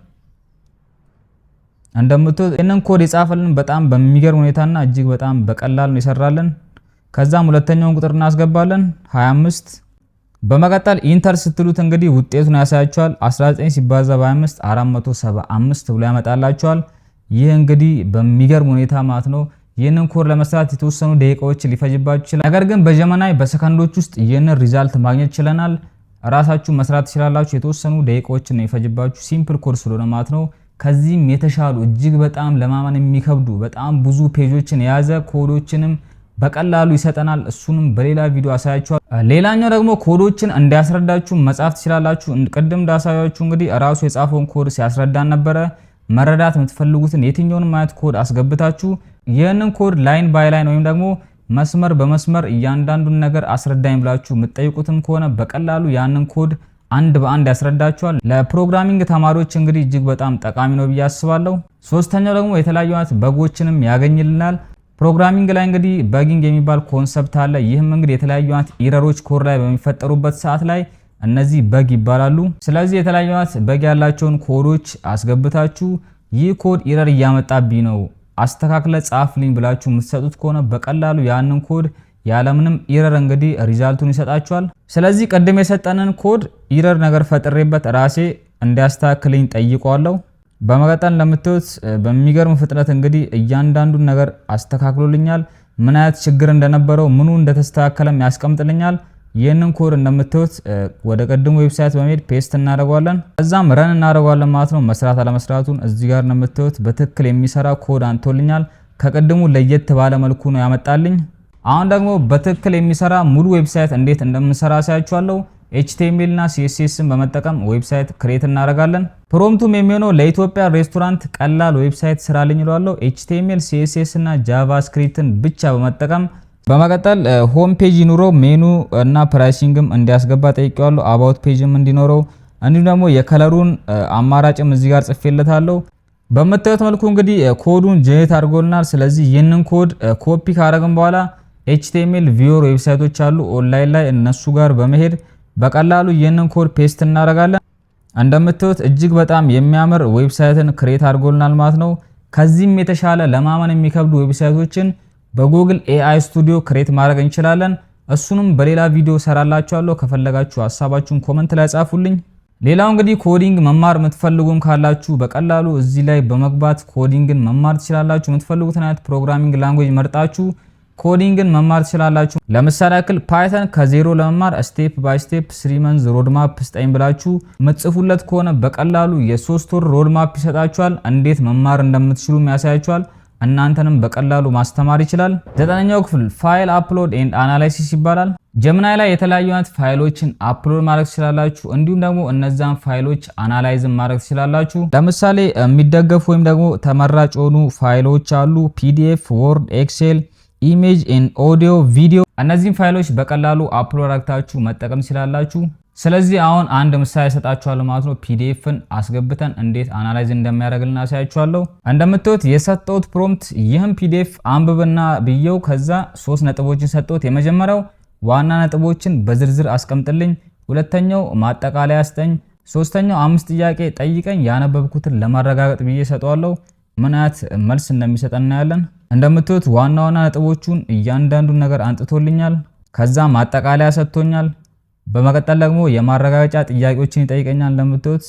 እንደምታዩት እነን ኮድ የጻፈልን በጣም በሚገርም ሁኔታና እጅግ በጣም በቀላል ነው ይሰራልን። ከዛም ሁለተኛውን ቁጥር እናስገባለን 25። በመቀጠል ኢንተር ስትሉት እንግዲህ ውጤቱን ያሳያችኋል። 19 ሲባዛ በ25 475 ብሎ ያመጣላችኋል። ይህ እንግዲህ በሚገርም ሁኔታ ማለት ነው ይህንን ኮድ ለመስራት የተወሰኑ ደቂቃዎች ሊፈጅባችሁ ይችላል። ነገር ግን በጀመናይ በሰከንዶች ውስጥ ይህንን ሪዛልት ማግኘት ይችላል። ራሳችሁ መስራት ትችላላችሁ። የተወሰኑ ደቂቃዎችን ነው ይፈጅባችሁ ሲምፕል ኮድ ስለሆነ ማለት ነው። ከዚህም የተሻሉ እጅግ በጣም ለማመን የሚከብዱ በጣም ብዙ ፔጆችን የያዘ ኮዶችንም በቀላሉ ይሰጠናል። እሱንም በሌላ ቪዲዮ አሳያችኋለሁ። ሌላኛው ደግሞ ኮዶችን እንዲያስረዳችሁ መጻፍ ትችላላችሁ። ቅድም እንዳሳያችሁ እንግዲህ ራሱ የጻፈውን ኮድ ሲያስረዳን ነበረ። መረዳት የምትፈልጉትን የትኛውንም አይነት ኮድ አስገብታችሁ ይህንን ኮድ ላይን ባይ ላይን ወይም ደግሞ መስመር በመስመር እያንዳንዱን ነገር አስረዳኝ ብላችሁ የምትጠይቁትም ከሆነ በቀላሉ ያንን ኮድ አንድ በአንድ ያስረዳችኋል። ለፕሮግራሚንግ ተማሪዎች እንግዲህ እጅግ በጣም ጠቃሚ ነው ብዬ አስባለሁ። ሶስተኛው ደግሞ የተለያዩ አይነት በጎችንም ያገኝልናል። ፕሮግራሚንግ ላይ እንግዲህ በጊንግ የሚባል ኮንሰፕት አለ። ይህም እንግዲህ የተለያዩ አይነት ኢረሮች ኮድ ላይ በሚፈጠሩበት ሰዓት ላይ እነዚህ በግ ይባላሉ። ስለዚህ የተለያዩ አይነት በግ ያላቸውን ኮዶች አስገብታችሁ ይህ ኮድ ኢረር እያመጣብኝ ነው አስተካክለ ጻፍልኝ ብላችሁ የምትሰጡት ከሆነ በቀላሉ ያንን ኮድ ያለምንም ኢረር እንግዲህ ሪዛልቱን ይሰጣችኋል። ስለዚህ ቀደም የሰጠንን ኮድ ኢረር ነገር ፈጥሬበት ራሴ እንዲያስተካክልኝ ጠይቀዋለሁ። በመቀጠል እንደምታዩት በሚገርም ፍጥነት እንግዲህ እያንዳንዱን ነገር አስተካክሎልኛል። ምን አይነት ችግር እንደነበረው ምኑ እንደተስተካከለም ያስቀምጥልኛል። ይህንን ኮድ እንደምታዩት ወደ ቀድሞ ዌብሳይት በመሄድ ፔስት እናደርጋለን። ከዛም ረን እናደርጋለን ማለት ነው። መስራት አለመስራቱን እዚህ ጋር እንደምታዩት በትክክል የሚሰራ ኮድ አንቶልኛል። ከቀድሞ ለየት ባለ መልኩ ነው ያመጣልኝ። አሁን ደግሞ በትክክል የሚሰራ ሙሉ ዌብሳይት እንዴት እንደምንሰራ አሳያችኋለሁ። HTML እና CSSን በመጠቀም ዌብሳይት ክሬት እናደርጋለን። ፕሮምፕቱም የሚሆነው ለኢትዮጵያ ሬስቶራንት ቀላል ዌብሳይት ስራልኝ ይላል። HTML፣ CSS እና ጃቫስክሪፕትን ብቻ በመጠቀም በመቀጠል ሆም ፔጅ ይኑረው፣ ሜኑ እና ፕራይሲንግም እንዲያስገባ ጠይቄዋለሁ። አባውት ፔጅም እንዲኖረው እንዲሁም ደግሞ የከለሩን አማራጭም እዚህ ጋር ጽፌለታለሁ። በመታየት መልኩ እንግዲህ ኮዱን ጄኔሬት አድርጎልናል። ስለዚህ ይህንን ኮድ ኮፒ ካደረግን በኋላ HTML ቪወር ዌብሳይቶች አሉ ኦንላይን ላይ እነሱ ጋር በመሄድ በቀላሉ ይህንን ኮድ ፔስት እናደርጋለን። እንደምታዩት እጅግ በጣም የሚያምር ዌብሳይትን ክሬት አድርጎልናል ማለት ነው። ከዚህም የተሻለ ለማመን የሚከብዱ ዌብሳይቶችን በጉግል AI ስቱዲዮ ክሬት ማድረግ እንችላለን። እሱንም በሌላ ቪዲዮ ሰራላችኋለሁ። ከፈለጋችሁ ሐሳባችሁን ኮሜንት ላይ ጻፉልኝ። ሌላው እንግዲህ ኮዲንግ መማር የምትፈልጉም ካላችሁ በቀላሉ እዚህ ላይ በመግባት ኮዲንግን መማር ትችላላችሁ። የምትፈልጉትን አይነት ፕሮግራሚንግ ላንጉዌጅ መርጣችሁ ኮዲንግን መማር ትችላላችሁ። ለምሳሌ ያክል ፓይተን ከዜሮ ለመማር ስቴፕ ባይ ስቴፕ 3 መንዝ ሮድማፕ ስጠኝ ብላችሁ ምጽፉለት ከሆነ በቀላሉ የ3 ወር ሮድማፕ ይሰጣችኋል። እንዴት መማር እንደምትችሉም ያሳያችኋል። እናንተንም በቀላሉ ማስተማር ይችላል። 9ኛው ክፍል ፋይል አፕሎድ ኤንድ አናላይሲስ ይባላል። ጀሚናይ ላይ የተለያዩ አይነት ፋይሎችን አፕሎድ ማድረግ ትችላላችሁ። እንዲሁም ደግሞ እነዛን ፋይሎች አናላይዝ ማድረግ ትችላላችሁ። ለምሳሌ የሚደገፉ ወይም ደግሞ ተመራጭ የሆኑ ፋይሎች አሉ። PDF፣ ወርድ፣ ኤክሴል፣ ኢሜጅ ኤንድ ኦዲዮ፣ ቪዲዮ እነዚህን ፋይሎች በቀላሉ አፕሎድ አድርጋችሁ መጠቀም ትችላላችሁ። ስለዚህ አሁን አንድ ምሳሌ ሰጣችኋለሁ ማለት ነው። PDFን አስገብተን እንዴት አናላይዝ እንደሚያደርግልን አሳያችኋለሁ። እንደምታዩት የሰጠሁት ፕሮምፕት ይህም PDF አንብብና ብየው ከዛ 3 ነጥቦችን ሰጠሁት። የመጀመሪያው ዋና ነጥቦችን በዝርዝር አስቀምጥልኝ፣ ሁለተኛው ማጠቃለያ ስጠኝ፣ ሶስተኛው 5 ጥያቄ ጠይቀኝ ያነበብኩትን ለማረጋገጥ ብዬ ሰጠዋለሁ። ምን አይነት መልስ እንደሚሰጠን እናያለን። እንደምታዩት ዋና ነጥቦቹን እያንዳንዱን ነገር አንጥቶልኛል። ከዛ ማጠቃለያ ሰጥቶኛል። በመቀጠል ደግሞ የማረጋገጫ ጥያቄዎችን ይጠይቀኛል። እንደምታዩት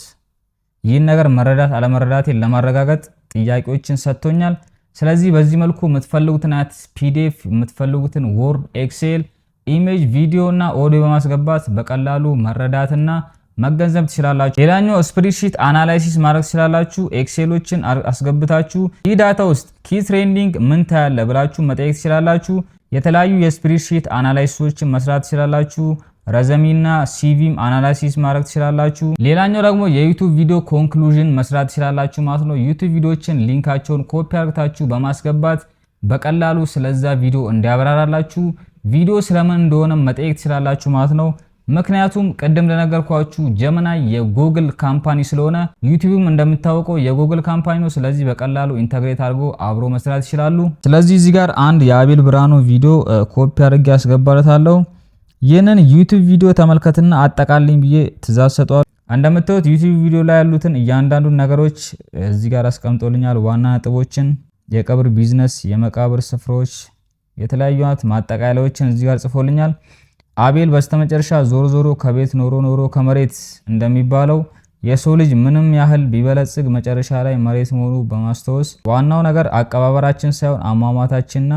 ይህን ነገር መረዳት አለመረዳቴን ለማረጋገጥ ጥያቄዎችን ሰጥቶኛል። ስለዚህ በዚህ መልኩ የምትፈልጉትን አይነት PDF የምትፈልጉትን ወርድ፣ ኤክሴል፣ ኢሜጅ፣ ቪዲዮ እና ኦዲዮ በማስገባት በቀላሉ መረዳትና መገንዘብ ትችላላችሁ። ሌላኛው ስፕሪድሺት አናላይሲስ ማድረግ ትችላላችሁ። ኤክሴሎችን አስገብታችሁ ይህ ዳታ ውስጥ ኪ ትሬንዲንግ ምን ታያለ ብላችሁ መጠየቅ ትችላላችሁ። የተለያዩ የስፕሪድሺት አናላይሲሶችን መስራት ትችላላችሁ። ረዘሚና ሲቪም አናላይሲስ ማድረግ ትችላላችሁ። ሌላኛው ደግሞ የዩቲዩብ ቪዲዮ ኮንክሉዥን መስራት ትችላላችሁ ማለት ነው። ዩቲዩብ ቪዲዮችን ሊንካቸውን ኮፒ አድርጋችሁ በማስገባት በቀላሉ ስለዛ ቪዲዮ እንዲያብራራላችሁ ቪዲዮ ስለምን እንደሆነ መጠየቅ ትችላላችሁ ማለት ነው። ምክንያቱም ቀደም እንደነገርኳችሁ ጀሚናይ የጉግል ካምፓኒ ስለሆነ ዩቲዩብም እንደምታወቀው የጉግል ካምፓኒ ነው። ስለዚህ በቀላሉ ኢንተግሬት አድርጎ አብሮ መስራት ይችላሉ። ስለዚህ እዚህ ጋር አንድ የአቤል ብርሃኑ ቪዲዮ ኮፒ አድርጌ ያስገባለታለሁ። ይህንን ዩቲዩብ ቪዲዮ ተመልከትና አጠቃልኝ ብዬ ትእዛዝ ሰጠዋል። እንደምታዩት ዩቲዩብ ቪዲዮ ላይ ያሉትን እያንዳንዱን ነገሮች እዚህ ጋር አስቀምጦልኛል። ዋና ነጥቦችን፣ የቀብር ቢዝነስ፣ የመቃብር ስፍራዎች፣ የተለያዩ አይነት ማጠቃለያዎችን እዚህ ጋር ጽፎልኛል። አቤል በስተመጨረሻ ዞሮ ዞሮ ከቤት ኖሮ ከመሬት እንደሚባለው የሰው ልጅ ምንም ያህል ቢበለጽግ መጨረሻ ላይ መሬት መሆኑ በማስታወስ ዋናው ነገር አቀባበራችን ሳይሆን አሟሟታችንና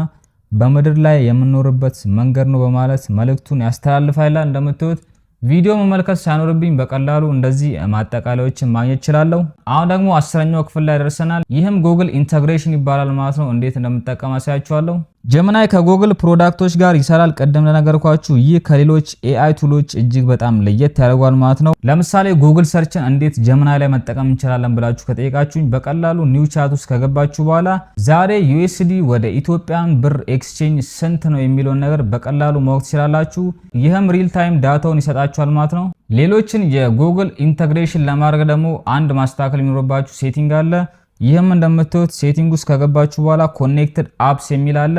በምድር ላይ የምንኖርበት መንገድ ነው በማለት መልእክቱን ያስተላልፋል። እንደምታዩት ቪዲዮ መመልከት ሳይኖርብኝ በቀላሉ እንደዚህ ማጠቃለያዎችን ማግኘት እችላለሁ። አሁን ደግሞ 10ኛው ክፍል ላይ ደርሰናል። ይህም ጉግል ኢንተግሬሽን ይባላል ማለት ነው። እንዴት እንደምጠቀም አሳያችኋለሁ። ጀመናይ ከጉግል ፕሮዳክቶች ጋር ይሰራል። ቀደም ለነገርኳችሁ ይህ ከሌሎች ኤአይ ቱሎች እጅግ በጣም ለየት ያደርጋል ማለት ነው። ለምሳሌ ጉግል ሰርችን እንዴት ጀመናይ ላይ መጠቀም እንችላለን ብላችሁ ከጠየቃችሁኝ በቀላሉ ኒው ቻት ውስጥ ከገባችሁ በኋላ ዛሬ ዩኤስዲ ወደ ኢትዮጵያን ብር ኤክስቼንጅ ስንት ነው የሚለውን ነገር በቀላሉ ማወቅ ትችላላችሁ። ይህም ሪል ታይም ዳታውን ይሰጣችኋል ማለት ነው። ሌሎችን የጉግል ኢንተግሬሽን ለማድረግ ደግሞ አንድ ማስተካከል የሚኖርባችሁ ሴቲንግ አለ። ይህም እንደምታዩት ሴቲንግ ውስጥ ከገባችሁ በኋላ ኮኔክትድ አፕስ የሚል አለ።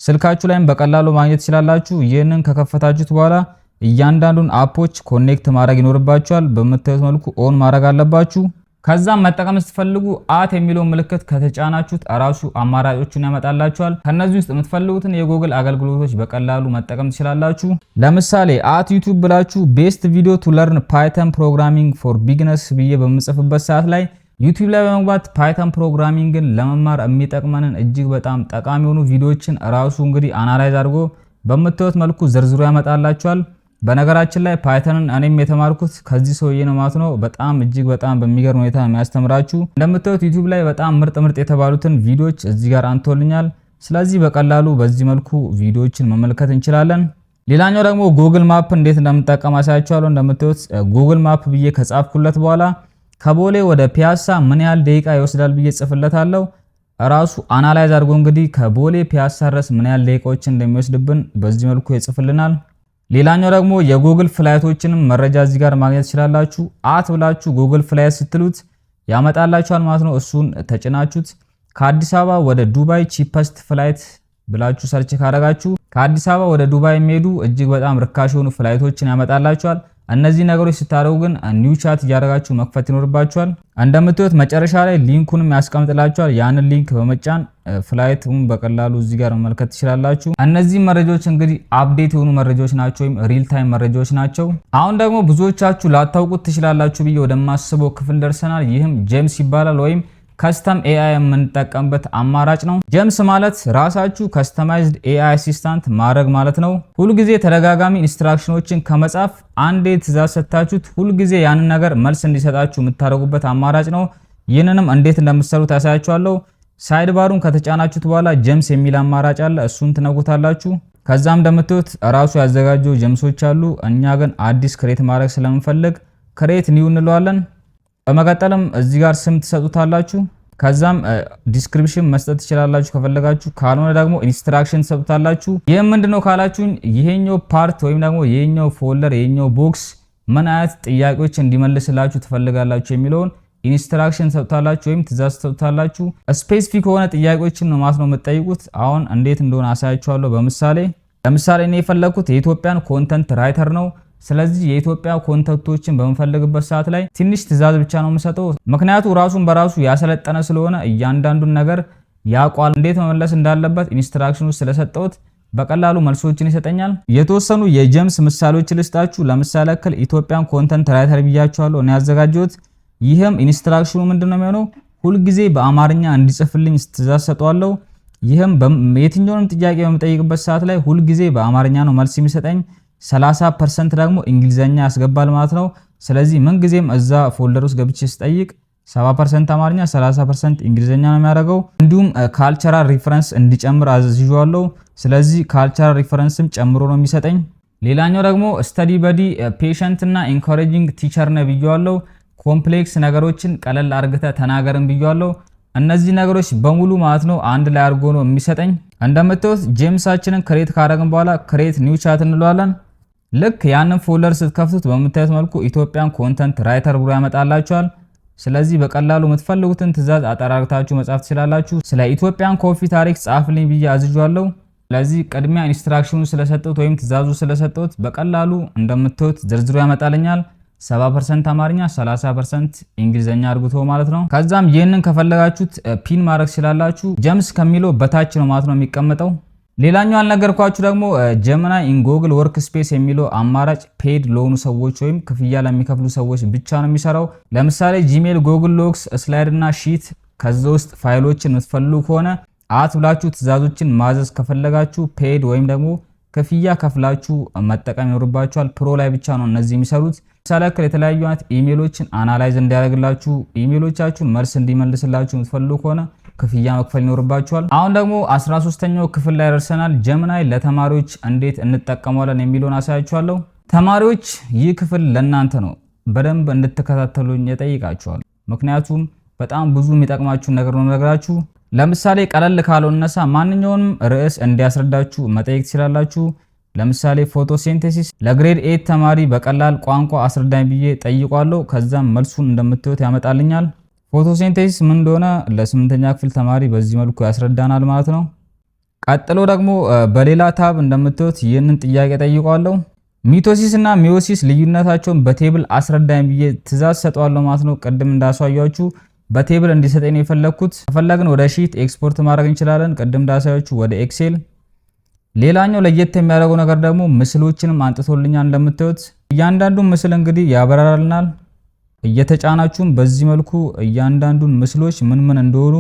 ስልካችሁ ላይም በቀላሉ ማግኘት ትችላላችሁ። ይህንን ከከፈታችሁት በኋላ እያንዳንዱን አፖች ኮኔክት ማድረግ ይኖርባችኋል። በምታዩት መልኩ ኦን ማድረግ አለባችሁ። ከዛም መጠቀም ስትፈልጉ አት የሚለው ምልክት ከተጫናችሁት እራሱ አማራጮቹን ያመጣላችኋል። ከነዚህ ውስጥ የምትፈልጉትን የጉግል አገልግሎቶች በቀላሉ መጠቀም ትችላላችሁ። ለምሳሌ አት ዩቲዩብ ብላችሁ ቤስት ቪዲዮ ቱ ለርን ፓይተን ፕሮግራሚንግ ፎር ቢግነርስ ብዬ በምጽፍበት ሰዓት ላይ ዩቲዩብ ላይ በመግባት ፓይተን ፕሮግራሚንግን ለመማር የሚጠቅመንን እጅግ በጣም ጠቃሚ የሆኑ ቪዲዮዎችን ራሱ እንግዲህ አናላይዝ አድርጎ በምታዩት መልኩ ዝርዝሩ ያመጣላችኋል። በነገራችን ላይ ፓይተንን እኔም የተማርኩት ከዚህ ሰውዬ ነው ማለት ነው። በጣም እጅግ በጣም በሚገርም ሁኔታ የሚያስተምራችሁ። እንደምታዩት ዩቲዩብ ላይ በጣም ምርጥ የተባሉትን ቪዲዮዎች እዚህ ጋር አንቶልኛል። ስለዚህ በቀላሉ በዚህ መልኩ ቪዲዮዎችን መመልከት እንችላለን። ሌላኛው ደግሞ ጉግል ማፕ እንዴት እንደምንጠቀም አሳያችኋለሁ። እንደምታዩት ጉግል ማፕ ብዬ ከጻፍኩለት በኋላ ከቦሌ ወደ ፒያሳ ምን ያህል ደቂቃ ይወስዳል ብዬ ጽፍለታለሁ። ራሱ አናላይዝ አድርጎ እንግዲህ ከቦሌ ፒያሳ ድረስ ምን ያህል ደቂቃዎችን እንደሚወስድብን በዚህ መልኩ ይጽፍልናል። ሌላኛው ደግሞ የጉግል ፍላይቶችንም መረጃ እዚህ ጋር ማግኘት ትችላላችሁ። አት ብላችሁ ጉግል ፍላይት ስትሉት ያመጣላችኋል ማለት ነው። እሱን ተጭናችሁት ከአዲስ አበባ ወደ ዱባይ ቺፐስት ፍላይት ብላችሁ ሰርች ካደረጋችሁ ከአዲስ አበባ ወደ ዱባይ የሚሄዱ እጅግ በጣም ርካሽ የሆኑ ፍላይቶችን ያመጣላችኋል። እነዚህ ነገሮች ስታደርጉ ግን ኒው ቻት እያደረጋችሁ መክፈት ይኖርባችኋል። እንደምታዩት መጨረሻ ላይ ሊንኩንም ያስቀምጥላችኋል። ያንን ሊንክ በመጫን ፍላይቱን በቀላሉ እዚህ ጋር መመልከት ትችላላችሁ። እነዚህ መረጃዎች እንግዲህ አፕዴት የሆኑ መረጃዎች ናቸው ወይም ሪል ታይም መረጃዎች ናቸው። አሁን ደግሞ ብዙዎቻችሁ ላታውቁት ትችላላችሁ ብዬ ወደማስበው ክፍል ደርሰናል። ይህም ጄምስ ይባላል ወይም ከስተም ኤአይ የምንጠቀምበት አማራጭ ነው። ጄምስ ማለት ራሳችሁ ከስተማይዝድ ኤአይ አሲስታንት ማድረግ ማለት ነው። ሁልጊዜ ተደጋጋሚ ኢንስትራክሽኖችን ከመጻፍ አንዴ ትእዛዝ ሰጣችሁት ሁልጊዜ ያንን ነገር መልስ እንዲሰጣችሁ የምታደርጉበት አማራጭ ነው። ይህንንም እንዴት እንደምትሰሩት ታሳያችኋለሁ። ሳይድ ባሩን ከተጫናችሁት በኋላ ጄምስ የሚል አማራጭ አለ። እሱን ትነኩታላችሁ። ከዛም እንደምታዩት ራሱ ያዘጋጀው ጄምሶች አሉ። እኛ ግን አዲስ ክሬት ማድረግ ስለምንፈልግ ክሬት ኒው እንለዋለን። በመቀጠልም እዚህ ጋር ስም ትሰጡታላችሁ። ከዛም ዲስክሪፕሽን መስጠት ትችላላችሁ ከፈለጋችሁ። ካልሆነ ደግሞ ኢንስትራክሽን ትሰጡታላችሁ። ይሄም ምንድነው ካላችሁኝ ይሄኛው ፓርት ወይም ደግሞ ይሄኛው ፎልደር ይሄኛው ቦክስ ምን አይነት ጥያቄዎች እንዲመልስላችሁ ትፈልጋላችሁ የሚለውን ኢንስትራክሽን ትሰጡታላችሁ ወይም ትእዛዝ ትሰጡታላችሁ። ስፔሲፊክ የሆነ ጥያቄዎችን ነው ማለት ነው የምትጠይቁት። አሁን እንዴት እንደሆነ አሳያችኋለሁ ለምሳሌ እኔ የፈለኩት የኢትዮጵያን ኮንተንት ራይተር ነው። ስለዚህ የኢትዮጵያ ኮንተንቶችን በመፈለግበት ሰዓት ላይ ትንሽ ትእዛዝ ብቻ ነው የምሰጠው። ምክንያቱ ራሱን በራሱ ያሰለጠነ ስለሆነ እያንዳንዱን ነገር ያቋል። እንዴት መመለስ እንዳለበት ኢንስትራክሽኑ ስለሰጠውት በቀላሉ መልሶችን ይሰጠኛል። የተወሰኑ የጄምስ ምሳሌዎች ልስጣችሁ። ለምሳሌ ያክል ኢትዮጵያን ኮንተንት ራይተር ብያችኋለሁ እኔ ያዘጋጀሁት። ይህም ኢንስትራክሽኑ ምንድነው የሚሆነው ሁልጊዜ በአማርኛ እንዲጽፍልኝ ትእዛዝ ሰጠዋለሁ። ይህም የትኛውንም ጥያቄ በመጠይቅበት ሰዓት ላይ ሁልጊዜ በአማርኛ ነው መልስ የሚሰጠኝ። 30% ደግሞ እንግሊዘኛ ያስገባል ማለት ነው። ስለዚህ ምን ጊዜም እዛ ፎልደር ውስጥ ገብቼ ስጠይቅ 70% አማርኛ 30% እንግሊዘኛ ነው የሚያደርገው። እንዲሁም ካልቸራል ሪፈረንስ እንዲጨምር አዝዤዋለሁ። ስለዚህ ካልቸራል ሪፈረንስም ጨምሮ ነው የሚሰጠኝ። ሌላኛው ደግሞ ስተዲ በዲ ፔሸንት እና ኢንኮሬጂንግ ቲቸር ነው ብየዋለሁ። ኮምፕሌክስ ነገሮችን ቀለል አርግተ ተናገርን ብየዋለሁ። እነዚህ ነገሮች በሙሉ ማለት ነው አንድ ላይ አድርጎ ነው የሚሰጠኝ። እንደምታዩት ጄምሳችንን ክሬት ካደረግን በኋላ ክሬት ኒው ቻት እንለዋለን። ልክ ያንን ፎልደር ስትከፍቱት በምታዩት መልኩ ኢትዮጵያን ኮንተንት ራይተር ብሎ ያመጣላችኋል። ስለዚህ በቀላሉ የምትፈልጉትን ትእዛዝ አጠራርታችሁ መጻፍ ትችላላችሁ። ስለ ኢትዮጵያን ኮፊ ታሪክ ጻፍልኝ ብዬ አዝዣለሁ። ስለዚህ ቅድሚያ ኢንስትራክሽኑ ስለሰጠሁት ወይም ትእዛዙ ስለሰጠሁት በቀላሉ እንደምታዩት ዝርዝሩ ያመጣልኛል። 70% አማርኛ 30% እንግሊዘኛ አድርጉት ማለት ነው። ከዛም ይሄንን ከፈለጋችሁት ፒን ማድረግ ትችላላችሁ። ጄምስ ከሚለው በታች ነው ማለት ነው የሚቀመጠው። ሌላኛው አልነገርኳችሁ ደግሞ ጀመናይ ኢን ጎግል ወርክ ስፔስ የሚለው አማራጭ ፔድ ለሆኑ ሰዎች ወይም ክፍያ ለሚከፍሉ ሰዎች ብቻ ነው የሚሰራው። ለምሳሌ ጂሜል፣ ጎግል ዶክስ፣ ስላይድ እና ሺት ከዛ ውስጥ ፋይሎችን የምትፈልጉ ከሆነ ብላችሁ ትዕዛዞችን ማዘዝ ከፈለጋችሁ ፔድ ወይም ደግሞ ክፍያ ከፍላችሁ መጠቀም ይኖርባችኋል። ፕሮ ላይ ብቻ ነው እነዚህ የሚሰሩት። ለምሳሌ የተለያዩ አይነት ኢሜሎችን አናላይዝ እንዲያደርግላችሁ ኢሜሎቻችሁን መልስ እንዲመልስላችሁ የምትፈልጉ ከሆነ ክፍያ መክፈል ይኖርባችኋል። አሁን ደግሞ 13ኛው ክፍል ላይ ደርሰናል። ጀመናይ ለተማሪዎች እንዴት እንጠቀመዋለን የሚለውን አሳያችኋለሁ። ተማሪዎች ይህ ክፍል ለእናንተ ነው፣ በደንብ እንድትከታተሉኝ እጠይቃችኋለሁ። ምክንያቱም በጣም ብዙ የሚጠቅማችሁን ነገር ነው ነገራችሁ። ለምሳሌ ቀለል ካለው እነሳ ማንኛውንም ርዕስ እንዲያስረዳችሁ መጠየቅ ትችላላችሁ። ለምሳሌ ፎቶሲንቴሲስ ለግሬድ 8 ተማሪ በቀላል ቋንቋ አስረዳኝ ብዬ ጠይቋለሁ። ከዛም መልሱን እንደምታዩት ያመጣልኛል። ፎቶሲንቴሲስ ምን እንደሆነ ለ8ኛ ክፍል ተማሪ በዚህ መልኩ ያስረዳናል ማለት ነው። ቀጥሎ ደግሞ በሌላ ታብ እንደምታዩት ይህንን ጥያቄ ጠይቋለሁ። ሚቶሲስ እና ሚዮሲስ ልዩነታቸውን በቴብል አስረዳኝ ብዬ ትዕዛዝ ሰጠዋለሁ ማለት ነው። ቅድም እንዳሳያችሁ በቴብል እንዲሰጠኝ የፈለኩት። ከፈለግን ወደ ሺት ኤክስፖርት ማድረግ እንችላለን። ቅድም እንዳሳያችሁ ወደ ኤክሴል። ሌላኛው ለየት የሚያደርገው ነገር ደግሞ ምስሎችንም አንጥቶልኛል። እንደምታዩት እያንዳንዱን ምስል እንግዲህ ያበራራልናል። እየተጫናችሁም በዚህ መልኩ እያንዳንዱን ምስሎች ምን እንደሆኑ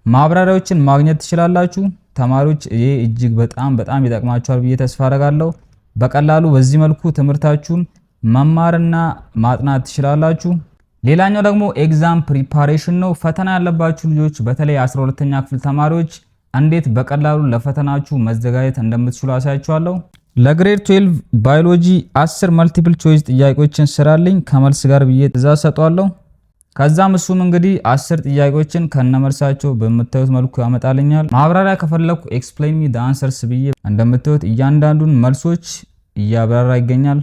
ማብራሪያዎችን ማግኘት ትችላላችሁ። ተማሪዎች ይሄ እጅግ በጣም ይጠቅማችኋል ብዬ ተስፋ አደርጋለሁ። በቀላሉ በዚህ መልኩ ትምህርታችሁን መማርና ማጥናት ትችላላችሁ። ሌላኛው ደግሞ ኤግዛም ፕሪፓሬሽን ነው። ፈተና ያለባችሁ ልጆች በተለይ 12ኛ ክፍል ተማሪዎች እንዴት በቀላሉ ለፈተናችሁ መዘጋጀት እንደምትችሉ አሳያችኋለሁ። ለግሬድ 12 ባዮሎጂ 10 መልቲፕል ቾይስ ጥያቄዎችን ስራልኝ ከመልስ ጋር ብዬ ትዕዛዝ ሰጠዋለሁ። ከዛም እሱም እንግዲህ 10 ጥያቄዎችን ከነመልሳቸው በምታዩት መልኩ ያመጣልኛል። ማብራሪያ ከፈለኩ ኤክስፕሌን ሚ ዘ አንሰርስ ብዬ እንደምታዩት እያንዳንዱን መልሶች እያብራራ ይገኛል።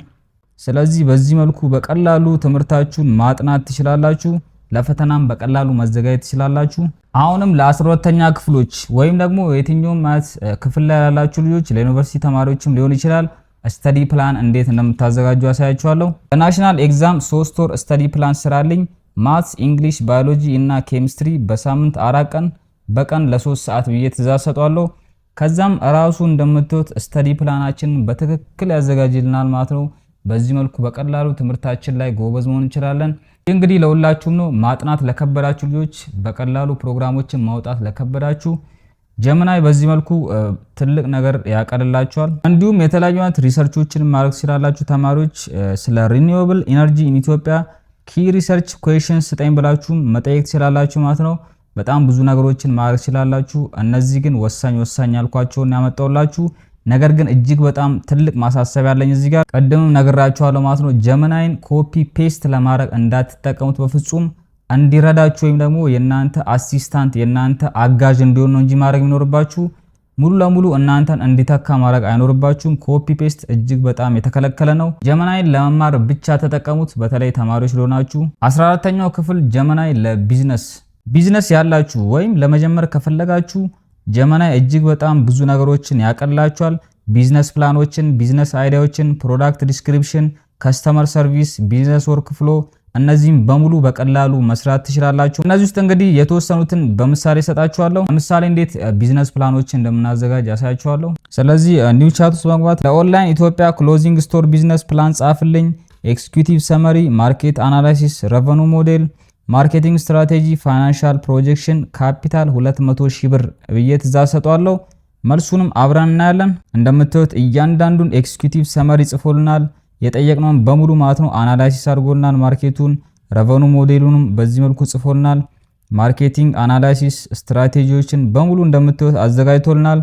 ስለዚህ በዚህ መልኩ በቀላሉ ትምህርታችሁን ማጥናት ትችላላችሁ። ለፈተናም በቀላሉ መዘጋጀት ትችላላችሁ። አሁንም ለ12ኛ ክፍሎች ወይም ደግሞ የትኛውም ማለት ክፍል ላይ ያላችሁ ልጆች ለዩኒቨርሲቲ ተማሪዎችም ሊሆን ይችላል ስተዲ ፕላን እንዴት እንደምታዘጋጁ አሳያችኋለሁ። ለናሽናል ኤግዛም 3 ወር ስተዲ ፕላን ስራልኝ ማትስ፣ እንግሊሽ፣ ባዮሎጂ እና ኬሚስትሪ በሳምንት 4 ቀን በቀን ለ3 ሰዓት ብዬ ትዕዛዝ ሰጠዋለሁ። ከዛም ራሱ እንደምታዩት ስተዲ ፕላናችንን በትክክል ያዘጋጅልናል ማለት ነው። በዚህ መልኩ በቀላሉ ትምህርታችን ላይ ጎበዝ መሆን እንችላለን። እንግዲህ ለሁላችሁም ነው። ማጥናት ለከበዳችሁ ልጆች በቀላሉ ፕሮግራሞችን ማውጣት ለከበዳችሁ ጀመናይ በዚህ መልኩ ትልቅ ነገር ያቀርላችኋል። እንዲሁም የተለያዩ አይነት ሪሰርቾችን ማድረግ ትችላላችሁ። ተማሪዎች ስለ ሪኒዌብል ኢነርጂ ኢን ኢትዮጵያ ኪ ሪሰርች ኩዌስችንስ ስጠኝ ብላችሁ መጠየቅ ትችላላችሁ ማለት ነው። በጣም ብዙ ነገሮችን ማድረግ ትችላላችሁ። እነዚህ ግን ወሳኝ ያልኳቸውን ያመጣውላችሁ። ነገር ግን እጅግ በጣም ትልቅ ማሳሰቢያ ያለኝ እዚህ ጋር ቀደምም ነግራችኋለሁ ማለት ነው። ጀመናይን ኮፒ ፔስት ለማድረግ እንዳትጠቀሙት በፍጹም። እንዲረዳችሁ ወይም ደግሞ የናንተ አሲስታንት የናንተ አጋዥ እንዲሆን ነው እንጂ ማድረግ የሚኖርባችሁ ሙሉ ለሙሉ እናንተን እንዲተካ ማድረግ አይኖርባችሁም። ኮፒ ፔስት እጅግ በጣም የተከለከለ ነው። ጀመናይን ለመማር ብቻ ተጠቀሙት። በተለይ ተማሪዎች ለሆናችሁ 14ኛው ክፍል ጀመናይ ለቢዝነስ ያላችሁ ወይም ለመጀመር ከፈለጋችሁ ጀመናይ እጅግ በጣም ብዙ ነገሮችን ያቀርላችኋል። ቢዝነስ ፕላኖችን፣ ቢዝነስ አይዲያዎችን፣ ፕሮዳክት ዲስክሪፕሽን፣ ከስተመር ሰርቪስ፣ ቢዝነስ ወርክ ፍሎ እነዚህም በሙሉ በቀላሉ መስራት ትችላላችሁ። እነዚህ ውስጥ እንግዲህ የተወሰኑትን በምሳሌ ሰጣችኋለሁ። ለምሳሌ እንዴት ቢዝነስ ፕላኖችን እንደምናዘጋጅ ያሳያችኋለሁ። ስለዚህ ኒው ቻት ውስጥ በመግባት ለኦንላይን ኢትዮጵያ ክሎዚንግ ስቶር ቢዝነስ ፕላን ጻፍልኝ፣ ኤክስኪዩቲቭ ሰመሪ፣ ማርኬት አናላይሲስ፣ ሬቨኑ ሞዴል፣ ማርኬቲንግ ስትራቴጂ፣ ፋይናንሻል ፕሮጀክሽን፣ ካፒታል 200,000 ብር ብዬ ትዕዛዝ ሰጠዋለሁ። መልሱንም አብረን እናያለን። እንደምታዩት እያንዳንዱን ኤክስኪዩቲቭ ሰመሪ ጽፎልናል። የጠየቅነውን በሙሉ ማለት ነው አናላይሲስ አድርጎልናል። ማርኬቱን ሬቨኑ ሞዴሉንም በዚህ መልኩ ጽፎልናል። ማርኬቲንግ አናላይሲስ ስትራቴጂዎችን በሙሉ እንደምታዩት አዘጋጅቶልናል።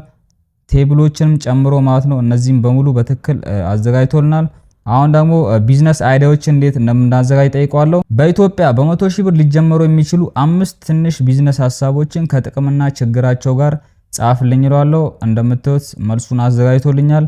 ቴብሎችንም ጨምሮ ማለት ነው እነዚህም በሙሉ በትክክል አዘጋጅቶልናል። አሁን ደግሞ ቢዝነስ አይዲያዎችን እንዴት እንደምናዘጋጅ ጠይቀዋለሁ። በኢትዮጵያ በ100,000 ብር ሊጀመሩ የሚችሉ 5 ትንሽ ቢዝነስ ሀሳቦችን ከጥቅምና ችግራቸው ጋር ጻፍልኝ ይለዋለሁ። እንደምታዩት መልሱን አዘጋጅቶልኛል።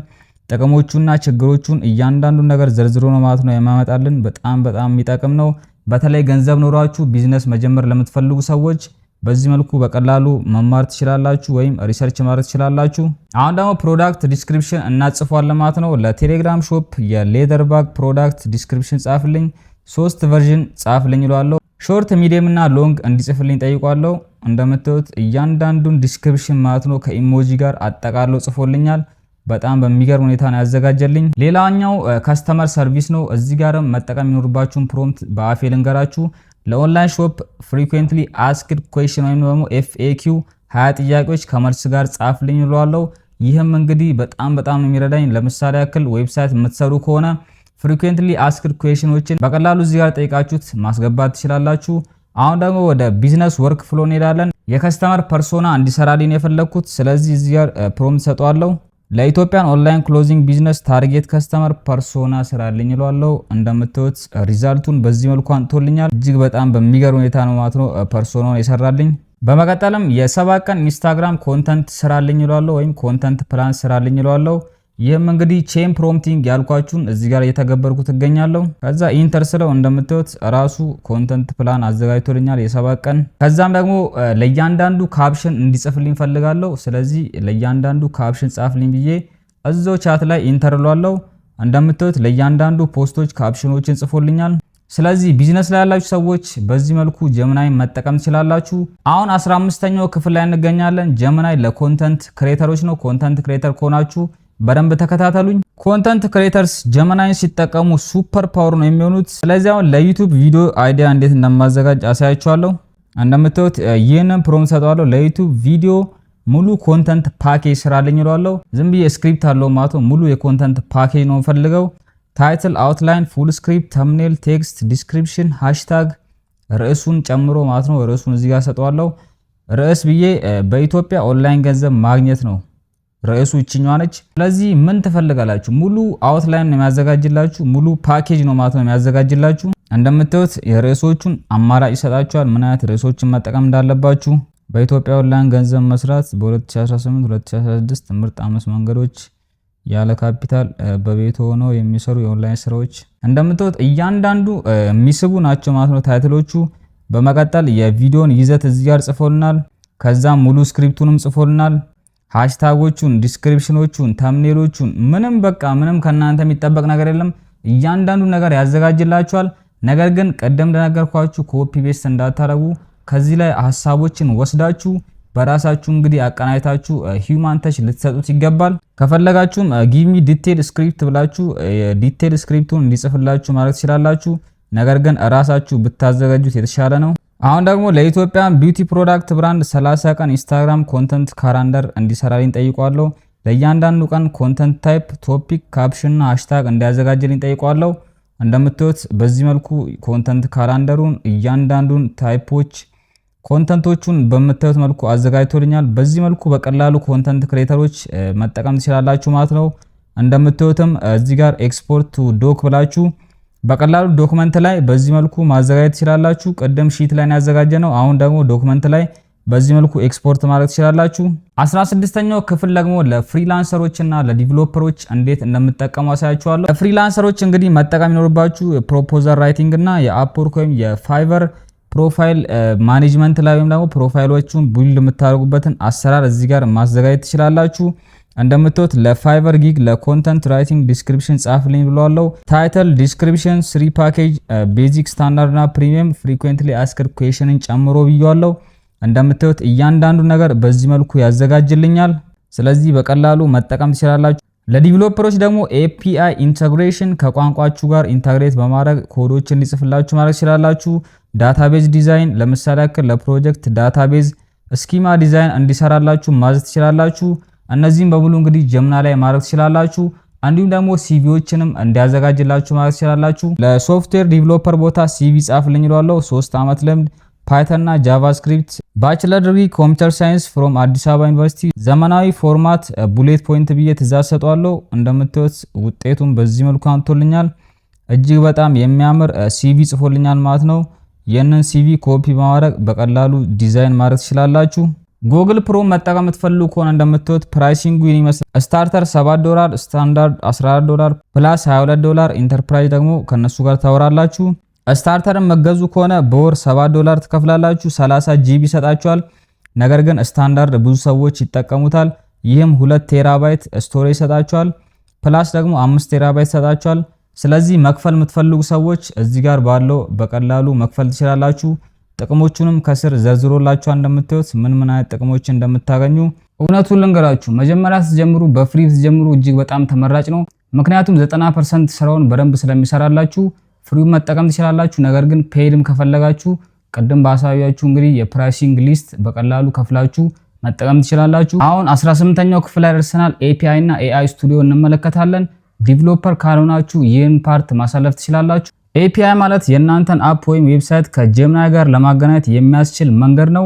ጥቅሞቹና ችግሮቹን እያንዳንዱ ነገር ዘርዝሮ ነው ማለት ነው የማመጣልን። በጣም የሚጠቅም ነው። በተለይ ገንዘብ ኖራችሁ ቢዝነስ መጀመር ለምትፈልጉ ሰዎች በዚህ መልኩ በቀላሉ መማር ትችላላችሁ ወይም ሪሰርች ማድረግ ትችላላችሁ። አሁን ደግሞ ፕሮዳክት ዲስክሪፕሽን እናጽፏለን ማለት ነው። ለቴሌግራም ሾፕ የሌዘር ባግ ፕሮዳክት ዲስክሪፕሽን ጻፍልኝ፣ 3 ቨርዥን ጻፍልኝ ይለዋለሁ። ሾርት፣ ሚዲየም እና ሎንግ እንዲጽፍልኝ ጠይቋለሁ። እንደምታዩት እያንዳንዱን ዲስክሪፕሽን ማለት ነው ከኢሞጂ ጋር አጠቃሎ ጽፎልኛል። በጣም በሚገርም ሁኔታ ነው ያዘጋጀልኝ። ሌላኛው ከስተመር ሰርቪስ ነው። እዚህ ጋርም መጠቀም የሚኖርባችሁን ፕሮምፕት በአፌ ልንገራችሁ። ለኦንላይን ሾፕ ፍሪኩዌንትሊ አስክድ ኩዌስችን ወይም ደግሞ FAQ 20 ጥያቄዎች ከመልስ ጋር ጻፍልኝ እለዋለሁ። ይህም እንግዲህ በጣም ነው የሚረዳኝ። ለምሳሌ ያክል ዌብሳይት የምትሰሩ ከሆነ ፍሪኩዌንትሊ አስክድ ኩዌስችኖችን በቀላሉ እዚህ ጋር ጠይቃችሁት ማስገባት ትችላላችሁ። አሁን ደግሞ ወደ ቢዝነስ ወርክ ፍሎ እንሄዳለን። የከስተመር ፐርሶና እንዲሰራልኝ የፈለኩት ስለዚህ እዚህ ጋር ፕሮምፕት ሰጠዋለሁ። ለኢትዮጵያን ኦንላይን ክሎዚንግ ቢዝነስ ታርጌት ከስተመር ፐርሶና ስራልኝ እለዋለሁ። እንደምታዩት ሪዛልቱን በዚህ መልኩ አንጥቶልኛል። እጅግ በጣም በሚገርም ሁኔታ ነው ማለት ነው ፐርሶናውን የሰራልኝ። በመቀጠልም የ7 ቀን ኢንስታግራም ኮንተንት ስራልኝ እለዋለሁ ወይም ኮንተንት ፕላን ስራልኝ እለዋለሁ። ይህም እንግዲህ ቼን ፕሮምፕቲንግ ያልኳችሁን እዚህ ጋር እየተገበርኩት እገኛለሁ። ከዛ ኢንተር ስለው እንደምታዩት ራሱ ኮንተንት ፕላን አዘጋጅቶልኛል የ7 ቀን። ከዛም ደግሞ ለእያንዳንዱ ካፕሽን እንዲጽፍልኝ ፈልጋለሁ። ስለዚህ ለእያንዳንዱ ካፕሽን ጻፍልኝ ብዬ እዛው ቻት ላይ ኢንተር እለዋለሁ። እንደምታዩት ለእያንዳንዱ ፖስቶች ካፕሽኖችን ጽፎልኛል። ስለዚህ ቢዝነስ ላይ ያላችሁ ሰዎች በዚህ መልኩ ጀመናይ መጠቀም ትችላላችሁ። አሁን 15ኛው ክፍል ላይ እንገኛለን። ጀመናይ ለኮንተንት ክሬተሮች ነው። ኮንተንት ክሬተር ከሆናችሁ በደንብ ተከታተሉኝ። ኮንተንት ክሬተርስ ጀመናይን ሲጠቀሙ ሱፐር ፓወር ነው የሚሆኑት። ስለዚህ አሁን ለዩቲዩብ ቪዲዮ አይዲያ እንዴት እንደማዘጋጅ አሳያችኋለሁ። እንደምታዩት ይህንን ፕሮምፕት ሰጠዋለሁ። ለዩቲዩብ ቪዲዮ ሙሉ ኮንተንት ፓኬጅ ስራልኝ እለዋለሁ። ዝም ብዬ ስክሪፕት አለው ማለት ነው። ሙሉ የኮንተንት ፓኬጅ ነው ፈልገው። ታይትል፣ አውትላይን፣ ፉል ስክሪፕት፣ ተምኔል፣ ቴክስት፣ ዲስክሪፕሽን፣ ሃሽታግ ርዕሱን ጨምሮ ማለት ነው። ርዕሱን እዚህ ጋር ሰጠዋለሁ። ርዕስ ብዬ በኢትዮጵያ ኦንላይን ገንዘብ ማግኘት ነው ርዕሱ ይችኛዋ ነች። ስለዚህ ምን ትፈልጋላችሁ? ሙሉ አውትላይን ነው የሚያዘጋጅላችሁ። ሙሉ ፓኬጅ ነው ማለት ነው የሚያዘጋጅላችሁ። እንደምታዩት የርዕሶቹን አማራጭ ይሰጣችኋል። ምን አይነት ርዕሶችን መጠቀም እንዳለባችሁ። በኢትዮጵያ ኦንላይን ገንዘብ መስራት በ2018 2016 ምርጥ 5 መንገዶች፣ ያለ ካፒታል በቤት ሆነው የሚሰሩ የኦንላይን ስራዎች። እንደምታዩት እያንዳንዱ የሚስቡ ናቸው ማለት ነው ታይትሎቹ። በመቀጠል የቪዲዮን ይዘት እዚህ ጋር ጽፎልናል። ከዛ ሙሉ ስክሪፕቱንም ጽፎልናል። ሃሽታጎቹን፣ ዲስክሪፕሽኖቹን፣ ተምኔሎቹን ምንም ከናንተ የሚጠበቅ ነገር የለም። እያንዳንዱ ነገር ያዘጋጅላችኋል። ነገር ግን ቀደም እንደነገርኳችሁ ኮፒ ፔስት እንዳታረጉ። ከዚህ ላይ ሐሳቦችን ወስዳችሁ በራሳችሁ እንግዲህ አቀናይታችሁ ሂዩማን ተች ልትሰጡት ይገባል። ከፈለጋችሁም ጊቭ ሚ ዲቴል ስክሪፕት ብላችሁ ዲቴል ስክሪፕቱን እንዲጽፍላችሁ ማለት ትችላላችሁ። ነገር ግን ራሳችሁ ብታዘጋጁት የተሻለ ነው። አሁን ደግሞ ለኢትዮጵያን ቢዩቲ ፕሮዳክት ብራንድ 30 ቀን ኢንስታግራም ኮንተንት ካላንደር እንዲሰራልኝ ጠይቋለሁ። ለእያንዳንዱ ቀን ኮንተንት ታይፕ፣ ቶፒክ፣ ካፕሽን እና ሃሽታግ እንዲያዘጋጅልኝ ጠይቋለሁ። እንደምታዩት በዚህ መልኩ ኮንተንት ካላንደሩን እያንዳንዱን ታይፖች ኮንተንቶቹን በምታዩት መልኩ አዘጋጅቶልኛል። በዚህ መልኩ በቀላሉ ኮንተንት ክሬተሮች መጠቀም ትችላላችሁ ማለት ነው። እንደምታዩትም እዚህ ጋር ኤክስፖርት ቱ ዶክ ብላችሁ በቀላሉ ዶክመንት ላይ በዚህ መልኩ ማዘጋጀት ትችላላችሁ። ቀደም ሺት ላይ ያዘጋጀ ነው። አሁን ደግሞ ዶክመንት ላይ በዚህ መልኩ ኤክስፖርት ማድረግ ትችላላችሁ። 16ኛው ክፍል ደግሞ ለፍሪላንሰሮች እና ለዲቨሎፐሮች እንዴት እንደምትጠቀሙ አሳያችኋለሁ። ለፍሪላንሰሮች እንግዲህ መጠቀም ይኖርባችሁ የፕሮፖዛል ራይቲንግ እና የአፕወርክ ወይም የፋይቨር ፕሮፋይል ማኔጅመንት ላይ ወይም ደግሞ ፕሮፋይሎቹን ቢልድ የምታደርጉበትን አሰራር እዚህ ጋር ማዘጋጀት ትችላላችሁ። እንደምታዩት ለፋይቨር ጊግ ለኮንተንት ራይቲንግ ዲስክሪፕሽን ጻፍልኝ ብለዋለሁ። ታይትል፣ ዲስክሪፕሽን፣ 3 ፓኬጅ፣ ቤዚክ፣ ስታንዳርድ እና ፕሪሚየም ፍሪኩዌንትሊ አስክድ ኩዌስችንን ጨምሮ ብያለሁ። እንደምታዩት እያንዳንዱ ነገር በዚህ መልኩ ያዘጋጅልኛል። ስለዚህ በቀላሉ መጠቀም ትችላላችሁ። ለዲቨሎፐሮች ደግሞ API ኢንተግሬሽን ከቋንቋችሁ ጋር ኢንተግሬት በማድረግ ኮዶችን እንዲጽፍላችሁ ማድረግ ትችላላችሁ። ዳታቤዝ ዲዛይን ለምሳሌ ያክል ለፕሮጀክት ዳታቤዝ ስኪማ ዲዛይን እንዲሰራላችሁ ማዘዝ ትችላላችሁ። እነዚህም በሙሉ እንግዲህ ጀምና ላይ ማድረግ ትችላላችሁ። እንዲሁም ደግሞ ሲቪዎችንም እንዲያዘጋጅላችሁ ማድረግ ትችላላችሁ። ለሶፍትዌር ዲቨሎፐር ቦታ CV ጻፍልኝ እላለሁ። 3 ዓመት ልምድ ፓይተን እና ጃቫስክሪፕት፣ ባችለር ዲግሪ ኮምፒውተር ሳይንስ ፍሮም አዲስ አበባ ዩኒቨርሲቲ፣ ዘመናዊ ፎርማት ቡሌት ፖይንት ብዬ ትእዛዝ ሰጠዋለሁ። እንደምታዩት ውጤቱን በዚህ መልኩ አንቶልኛል። እጅግ በጣም የሚያምር CV ጽፎልኛል ማለት ነው። ይህንን CV ኮፒ በማድረግ በቀላሉ ዲዛይን ማድረግ ትችላላችሁ። ጉግል ፕሮም መጠቀም የምትፈልጉ ከሆነ እንደምታዩት ፕራይሲንጉ ይመስላል። ስታርተር $7፣ ስታንዳርድ $14፣ ፕላስ $22፣ ኢንተርፕራይዝ ደግሞ ከነሱ ጋር ታወራላችሁ። ስታርተርን መገዙ ከሆነ በወር $7 ትከፍላላችሁ። 30 GB ይሰጣችኋል። ነገር ግን ስታንዳርድ ብዙ ሰዎች ይጠቀሙታል። ይህም 2 ቴራባይት ስቶሬጅ ይሰጣችኋል። ፕላስ ደግሞ 5 ቴራባይት ይሰጣችኋል። ስለዚህ መክፈል የምትፈልጉ ሰዎች እዚህ ጋር ባለው በቀላሉ መክፈል ትችላላችሁ። ጥቅሞቹንም ከስር ዘርዝሮላችሁ እንደምታዩት ምን አይነት ጥቅሞች እንደምታገኙ እውነቱን ልንገራችሁ። መጀመሪያ ስትጀምሩ በፍሪ ስትጀምሩ እጅግ በጣም ተመራጭ ነው። ምክንያቱም 90% ስራውን በደንብ ስለሚሰራላችሁ ፍሪውን መጠቀም ትችላላችሁ። ነገር ግን ፔይድም ከፈለጋችሁ ቀደም ባሳያችሁ እንግዲህ የፕራይሲንግ ሊስት በቀላሉ ከፍላችሁ መጠቀም ትችላላችሁ። አሁን 18ኛው ክፍል ላይ ደርሰናል። API እና AI ስቱዲዮ እንመለከታለን። ዲቨሎፐር ካልሆናችሁ ይህን ፓርት ማሳለፍ ትችላላችሁ። API ማለት የእናንተን አፕ ወይም ዌብሳይት ከጀሚናይ ጋር ለማገናኘት የሚያስችል መንገድ ነው።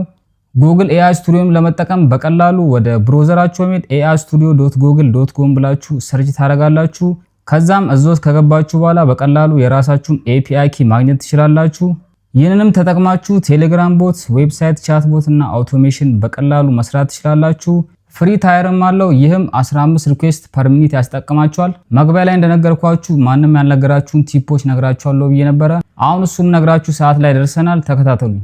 ጉግል AI ስቱዲዮም ለመጠቀም በቀላሉ ወደ ብሮዘራችሁ ወይም ai-studio.google.com ብላችሁ ሰርች ታደርጋላችሁ። ከዛም እዞት ከገባችሁ በኋላ በቀላሉ የራሳችሁን API ኪ ማግኘት ትችላላችሁ። ይህንንም ተጠቅማችሁ ቴሌግራም ቦት፣ ዌብሳይት ቻት ቦት እና አውቶሜሽን በቀላሉ መስራት ትችላላችሁ። ፍሪ ታየርም አለው። ይህም 15 ሪኩዌስት ፐር ሚኒት ያስጠቅማችኋል። መግቢያ ላይ እንደነገርኳችሁ ማንም ያልነገራችሁን ቲፖች ነግራችኋለሁ ብዬ ነበረ። አሁን እሱም ነግራችሁ ሰዓት ላይ ደርሰናል። ተከታተሉኝ።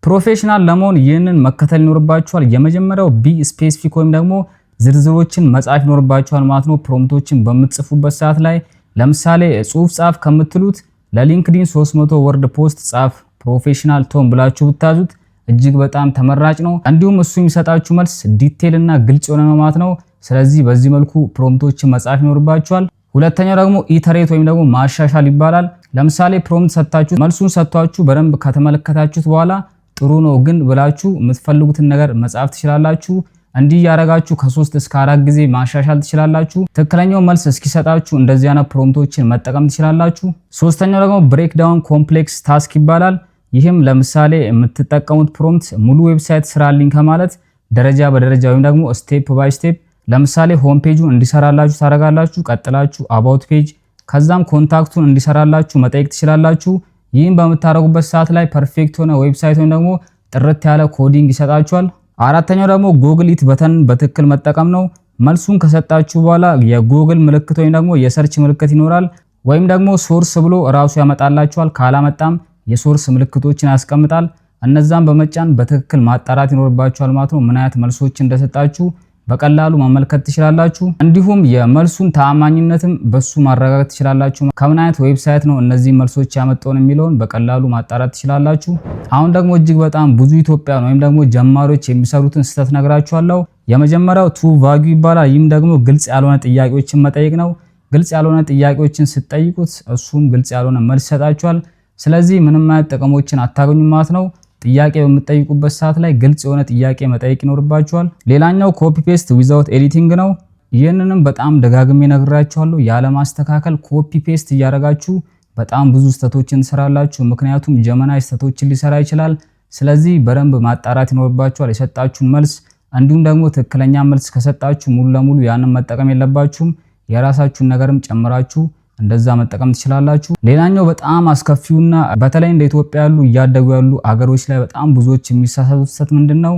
ፕሮፌሽናል ለመሆን ይህንን መከተል ይኖርባችኋል። የመጀመሪያው ቢ ስፔሲፊክ ወይም ደግሞ ዝርዝሮችን መጻፍ ይኖርባችኋል ማለት ነው። ፕሮምፕቶችን በምትጽፉበት ሰዓት ላይ ለምሳሌ ጽሁፍ ጻፍ ከምትሉት ለሊንክዲን 300 ወርድ ፖስት ጻፍ ፕሮፌሽናል ቶን ብላችሁ ብታዙት እጅግ በጣም ተመራጭ ነው። እንዲሁም እሱ የሚሰጣችሁ መልስ ዲቴል እና ግልጽ የሆነ ነው ማለት ነው። ስለዚህ በዚህ መልኩ ፕሮምፕቶችን መጻፍ ይኖርባችኋል። ሁለተኛው ደግሞ ኢተሬት ወይም ደግሞ ማሻሻል ይባላል። ለምሳሌ ፕሮምፕት ሰጣችሁ መልሱን ሰጥቷችሁ በደንብ ከተመለከታችሁት በኋላ ጥሩ ነው ግን ብላችሁ የምትፈልጉትን ነገር መጻፍ ትችላላችሁ። እንዲህ ያረጋችሁ ከ3 እስከ 4 ጊዜ ማሻሻል ትችላላችሁ። ትክክለኛው መልስ እስኪሰጣችሁ እንደዚህ አይነት ፕሮምፕቶችን መጠቀም ትችላላችሁ። ሶስተኛው ደግሞ ብሬክ ዳውን ኮምፕሌክስ ታስክ ይባላል። ይህም ለምሳሌ የምትጠቀሙት ፕሮምፕት ሙሉ ዌብሳይት ስራልኝ ከማለት ደረጃ በደረጃ ወይም ደግሞ ስቴፕ ባይ ስቴፕ ለምሳሌ ሆም ፔጁን እንዲሰራላችሁ ታረጋላችሁ። ቀጥላችሁ አባውት ፔጅ ከዛም ኮንታክቱን እንዲሰራላችሁ መጠየቅ ትችላላችሁ። ይህን በምታረጉበት ሰዓት ላይ ፐርፌክት ሆነ ዌብሳይት ወይም ደግሞ ጥርት ያለ ኮዲንግ ይሰጣችኋል። አራተኛው ደግሞ ጉግል ኢት በተን በትክክል መጠቀም ነው። መልሱን ከሰጣችሁ በኋላ የጉግል ምልክት ወይም ደግሞ የሰርች ምልክት ይኖራል ወይም ደግሞ ሶርስ ብሎ ራሱ ያመጣላችኋል። ካላመጣም የሶርስ ምልክቶችን ያስቀምጣል። እነዛን በመጫን በትክክል ማጣራት ይኖርባችኋል ማለት ነው። ምን አይነት መልሶች እንደሰጣችሁ በቀላሉ መመልከት ትችላላችሁ። እንዲሁም የመልሱን ተአማኝነትም በሱ ማረጋገጥ ትችላላችሁ። ከምን አይነት ዌብሳይት ነው እነዚህ መልሶች ያመጣውን የሚለውን በቀላሉ ማጣራት ትችላላችሁ። አሁን ደግሞ እጅግ በጣም ብዙ ኢትዮጵያውያን ወይም ደግሞ ጀማሪዎች የሚሰሩትን ስህተት ነግራችኋለሁ። የመጀመሪያው ቱ ቫጊ ይባላል። ይህም ደግሞ ግልጽ ያልሆነ ጥያቄዎችን መጠየቅ ነው። ግልጽ ያልሆነ ጥያቄዎችን ስትጠይቁት እሱም ግልጽ ያልሆነ መልስ ይሰጣችኋል። ስለዚህ ምንም አይነት ጥቅሞችን አታገኙም ማለት ነው። ጥያቄ በምትጠይቁበት ሰዓት ላይ ግልጽ የሆነ ጥያቄ መጠየቅ ይኖርባችኋል። ሌላኛው ኮፒ ፔስት ዊዛውት ኤዲቲንግ ነው። ይህንንም በጣም ደጋግሜ ነግራችኋለሁ። ያለ ማስተካከል ኮፒ ፔስት እያደረጋችሁ በጣም ብዙ ስህተቶችን ትሰራላችሁ። ምክንያቱም ጀሚናይ ስህተቶችን ሊሰራ ይችላል። ስለዚህ በደንብ ማጣራት ይኖርባችኋል የሰጣችሁን መልስ። እንዲሁም ደግሞ ትክክለኛ መልስ ከሰጣችሁ ሙሉ ለሙሉ ያንን መጠቀም የለባችሁም። የራሳችሁን ነገርም ጨምራችሁ እንደዛ መጠቀም ትችላላችሁ። ሌላኛው በጣም አስከፊውና በተለይ እንደ ኢትዮጵያ ያሉ እያደጉ ያሉ አገሮች ላይ በጣም ብዙዎች የሚሳሳቱት ስህተት ምንድነው?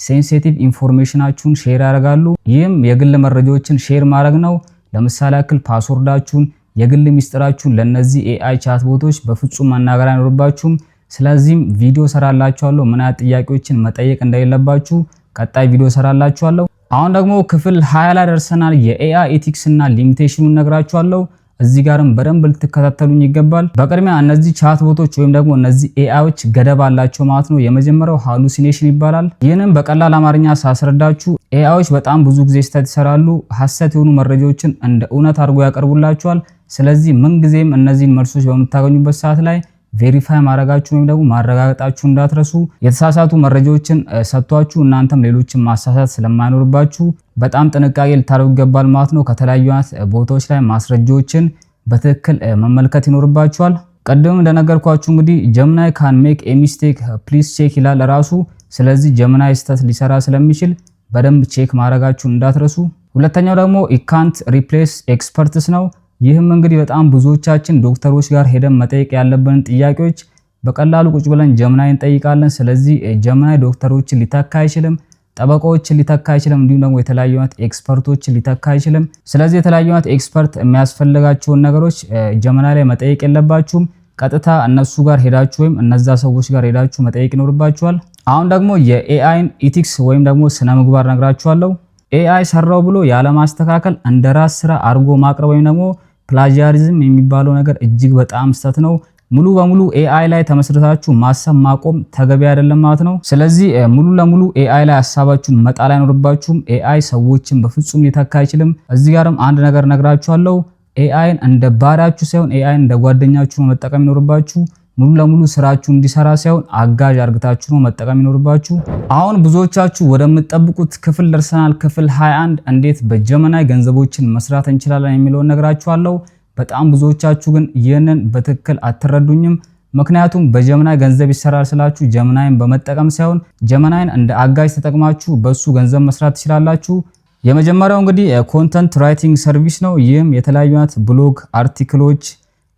ሴንሲቲቭ ኢንፎርሜሽናችሁን ሼር ያደርጋሉ። ይህም የግል መረጃዎችን ሼር ማድረግ ነው። ለምሳሌ ያክል ፓስወርዳችሁን፣ የግል ሚስጥራችሁን ለነዚህ AI ቻት ቦቶች በፍጹም መናገር አይኖርባችሁም። ስለዚህም ቪዲዮ ሰራላችኋለሁ ምን አይነት ጥያቄዎችን መጠየቅ እንደሌለባችሁ ቀጣይ ቪዲዮ ሰራላችኋለሁ። አሁን ደግሞ ክፍል 20 ላይ ደርሰናል። የAI ኤቲክስ እና ሊሚቴሽኑን ነግራችኋለሁ። እዚህ ጋርም በደንብ ልትከታተሉኝ ይገባል። በቅድሚያ እነዚህ ቻት ቦቶች ወይም ደግሞ እነዚህ ኤአይዎች ገደብ አላቸው ማለት ነው። የመጀመሪያው ሃሉሲኔሽን ይባላል። ይህንም በቀላል አማርኛ ሳስረዳችሁ ኤአይዎች በጣም ብዙ ጊዜ ስህተት ይሰራሉ። ሐሰት የሆኑ መረጃዎችን እንደ እውነት አድርጎ ያቀርቡላችኋል። ስለዚህ ምንጊዜም እነዚህን መልሶች በምታገኙበት ሰዓት ላይ ቬሪፋይ ማድረጋችሁ ወይም ደግሞ ማረጋገጣችሁ እንዳትረሱ። የተሳሳቱ መረጃዎችን ሰጥቷችሁ እናንተም ሌሎችን ማሳሳት ስለማይኖርባችሁ በጣም ጥንቃቄ ልታደርጉ ይገባል ማለት ነው። ከተለያዩ ቦታዎች ላይ ማስረጃዎችን በትክክል መመልከት ይኖርባችኋል። ቀደም እንደነገርኳችሁ እንግዲህ ጀሚናይ ካን ሜክ ኤ ሚስቴክ ፕሊዝ ቼክ ይላል ራሱ። ስለዚህ ጀሚናይ ስህተት ሊሰራ ስለሚችል በደንብ ቼክ ማድረጋችሁን እንዳትረሱ። ሁለተኛው ደግሞ ኢካንት ሪፕሌስ ኤክስፐርትስ ነው። ይህም እንግዲህ በጣም ብዙዎቻችን ዶክተሮች ጋር ሄደን መጠየቅ ያለብንን ጥያቄዎች በቀላሉ ቁጭ ብለን ጀሚናይ እንጠይቃለን። ስለዚህ ጀሚናይ ዶክተሮችን ሊተካ አይችልም፣ ጠበቃዎችን ሊተካ አይችልም፣ እንዲሁም ደግሞ የተለያዩ ኤክስፐርቶችን ሊተካ አይችልም። ስለዚህ የተለያዩ ኤክስፐርት የሚያስፈልጋቸውን ነገሮች ጀሚናይ ላይ መጠየቅ የለባችሁም። ቀጥታ እነሱ ጋር ሄዳችሁ ወይም እነዛ ሰዎች ጋር ሄዳችሁ መጠየቅ ይኖርባችኋል። አሁን ደግሞ የኤአይን ኢቲክስ ወይም ደግሞ ስነ ምግባር ነግራችኋለሁ። ኤአይ ሰራው ብሎ ያለማስተካከል እንደራስ ስራ አርጎ ማቅረብ ወይም ደግሞ ፕላጂያሪዝም የሚባለው ነገር እጅግ በጣም ስህተት ነው። ሙሉ በሙሉ ኤአይ ላይ ተመስርታችሁ ማሰብ ማቆም ተገቢ አይደለም ማለት ነው። ስለዚህ ሙሉ ለሙሉ ኤአይ ላይ ሐሳባችሁን መጣል አይኖርባችሁም። ኤአይ ሰዎችን በፍጹም ሊተካ አይችልም። እዚህ ጋርም አንድ ነገር ነግራችኋለሁ። ኤአይን እንደ ባሪያችሁ ሳይሆን ኤአይን እንደ ጓደኛችሁ ነው መጠቀም ይኖርባችሁ። ሙሉ ለሙሉ ስራችሁ እንዲሰራ ሳይሆን አጋዥ አርግታችሁ ነው መጠቀም ይኖርባችሁ። አሁን ብዙዎቻችሁ ወደምትጠብቁት ክፍል ደርሰናል። ክፍል 21 እንዴት በጀመናይ ገንዘቦችን መስራት እንችላለን የሚለውን ነግራችኋለሁ። በጣም ብዙዎቻችሁ ግን ይህንን በትክክል አትረዱኝም። ምክንያቱም በጀመናይ ገንዘብ ይሰራል ስላችሁ ጀመናይን በመጠቀም ሳይሆን ጀመናይን እንደ አጋዥ ተጠቅማችሁ በሱ ገንዘብ መስራት ትችላላችሁ። የመጀመሪያው እንግዲህ ኮንተንት ራይቲንግ ሰርቪስ ነው። ይህም የተለያዩ አይነት ብሎግ አርቲክሎች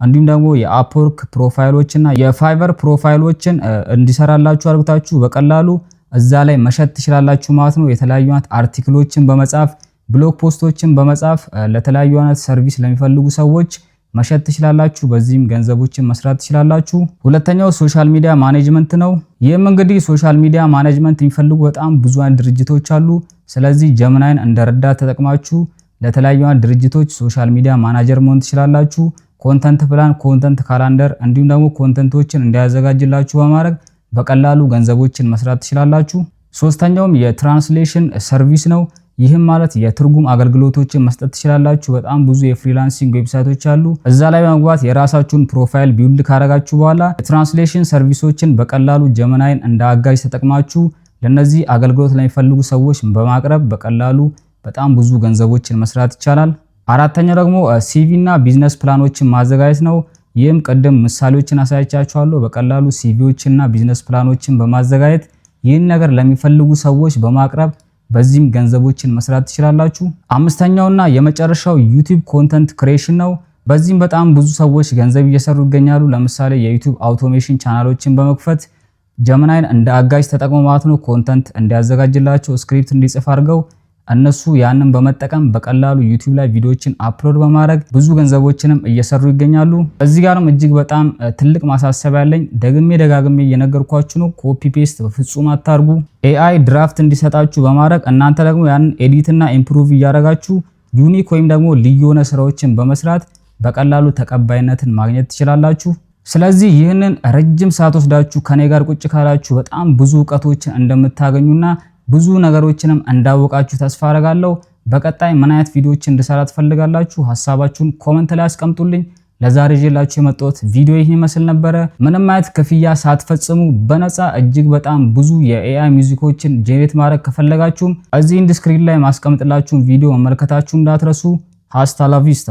እንዲሁም ደግሞ የአፕወርክ ፕሮፋይሎችና የፋይቨር ፕሮፋይሎችን እንዲሰራላችሁ አድርጋችሁ በቀላሉ እዛ ላይ መሸጥ ትችላላችሁ ማለት ነው። የተለያዩ አይነት አርቲክሎችን በመጻፍ ብሎግ ፖስቶችን በመጻፍ ለተለያዩ አይነት ሰርቪስ ለሚፈልጉ ሰዎች መሸጥ ትችላላችሁ። በዚህም ገንዘቦችን መስራት ትችላላችሁ። ሁለተኛው ሶሻል ሚዲያ ማኔጅመንት ነው። ይህም እንግዲህ ሶሻል ሚዲያ ማኔጅመንት የሚፈልጉ በጣም ብዙ አይነት ድርጅቶች አሉ። ስለዚህ ጀመናይን እንደ ረዳት ተጠቅማችሁ ለተለያዩ አይነት ድርጅቶች ሶሻል ሚዲያ ማናጀር መሆን ትችላላችሁ። ኮንተንት ፕላን፣ ኮንተንት ካላንደር እንዲሁም ደግሞ ኮንተንቶችን እንዲያዘጋጅላችሁ በማድረግ በቀላሉ ገንዘቦችን መስራት ትችላላችሁ። ሶስተኛውም የትራንስሌሽን ሰርቪስ ነው። ይህም ማለት የትርጉም አገልግሎቶችን መስጠት ትችላላችሁ። በጣም ብዙ የፍሪላንሲንግ ዌብሳይቶች አሉ። እዛ ላይ በመግባት የራሳችሁን ፕሮፋይል ቢውልድ ካረጋችሁ በኋላ የትራንስሌሽን ሰርቪሶችን በቀላሉ ጀመናይን እንደ አጋዥ ተጠቅማችሁ ለነዚህ አገልግሎት ለሚፈልጉ ሰዎች በማቅረብ በቀላሉ በጣም ብዙ ገንዘቦችን መስራት ይቻላል። አራተኛው ደግሞ ሲቪ እና ቢዝነስ ፕላኖችን ማዘጋጀት ነው። ይህም ቅድም ምሳሌዎችን አሳይቻችኋለሁ። በቀላሉ ሲቪዎችን እና ቢዝነስ ፕላኖችን በማዘጋጀት ይህን ነገር ለሚፈልጉ ሰዎች በማቅረብ በዚህም ገንዘቦችን መስራት ትችላላችሁ። አምስተኛውና የመጨረሻው ዩቲዩብ ኮንተንት ክሬሽን ነው። በዚህም በጣም ብዙ ሰዎች ገንዘብ እየሰሩ ይገኛሉ። ለምሳሌ የዩቲዩብ አውቶሜሽን ቻናሎችን በመክፈት ጀመናይን እንደ አጋዥ ተጠቅመው ማለት ነው ኮንተንት እንዲያዘጋጅላቸው ስክሪፕት እንዲጽፍ አድርገው እነሱ ያንን በመጠቀም በቀላሉ ዩቲዩብ ላይ ቪዲዮዎችን አፕሎድ በማድረግ ብዙ ገንዘቦችንም እየሰሩ ይገኛሉ። እዚህ ጋርም እጅግ በጣም ትልቅ ማሳሰቢያ ያለኝ ደጋግሜ እየነገርኳችሁ ነው። ኮፒ ፔስት በፍጹም አታርጉ። ኤአይ ድራፍት እንዲሰጣችሁ በማድረግ እናንተ ደግሞ ያንን ኤዲት እና ኢምፕሩቭ እያደረጋችሁ ዩኒክ ወይም ደግሞ ልዩ የሆነ ስራዎችን በመስራት በቀላሉ ተቀባይነትን ማግኘት ትችላላችሁ። ስለዚህ ይህንን ረጅም ሰዓት ወስዳችሁ ከኔ ጋር ቁጭ ካላችሁ በጣም ብዙ እውቀቶችን እንደምታገኙና ብዙ ነገሮችንም እንዳወቃችሁ ተስፋ አደርጋለሁ። በቀጣይ ምን አይነት ቪዲዮዎችን እንድሰራ ትፈልጋላችሁ? ሐሳባችሁን ኮሜንት ላይ አስቀምጡልኝ። ለዛሬ ይዤላችሁ የመጣሁት ቪዲዮ ይህን ይመስል ነበረ። ምንም አይነት ክፍያ ሳትፈጽሙ በነፃ እጅግ በጣም ብዙ የኤአይ ሚውዚኮችን ጄኔሬት ማድረግ ከፈለጋችሁም እዚህ ስክሪን ላይ ማስቀምጥላችሁን ቪዲዮ መመልከታችሁ እንዳትረሱ። ሃስታ ላ ቪስታ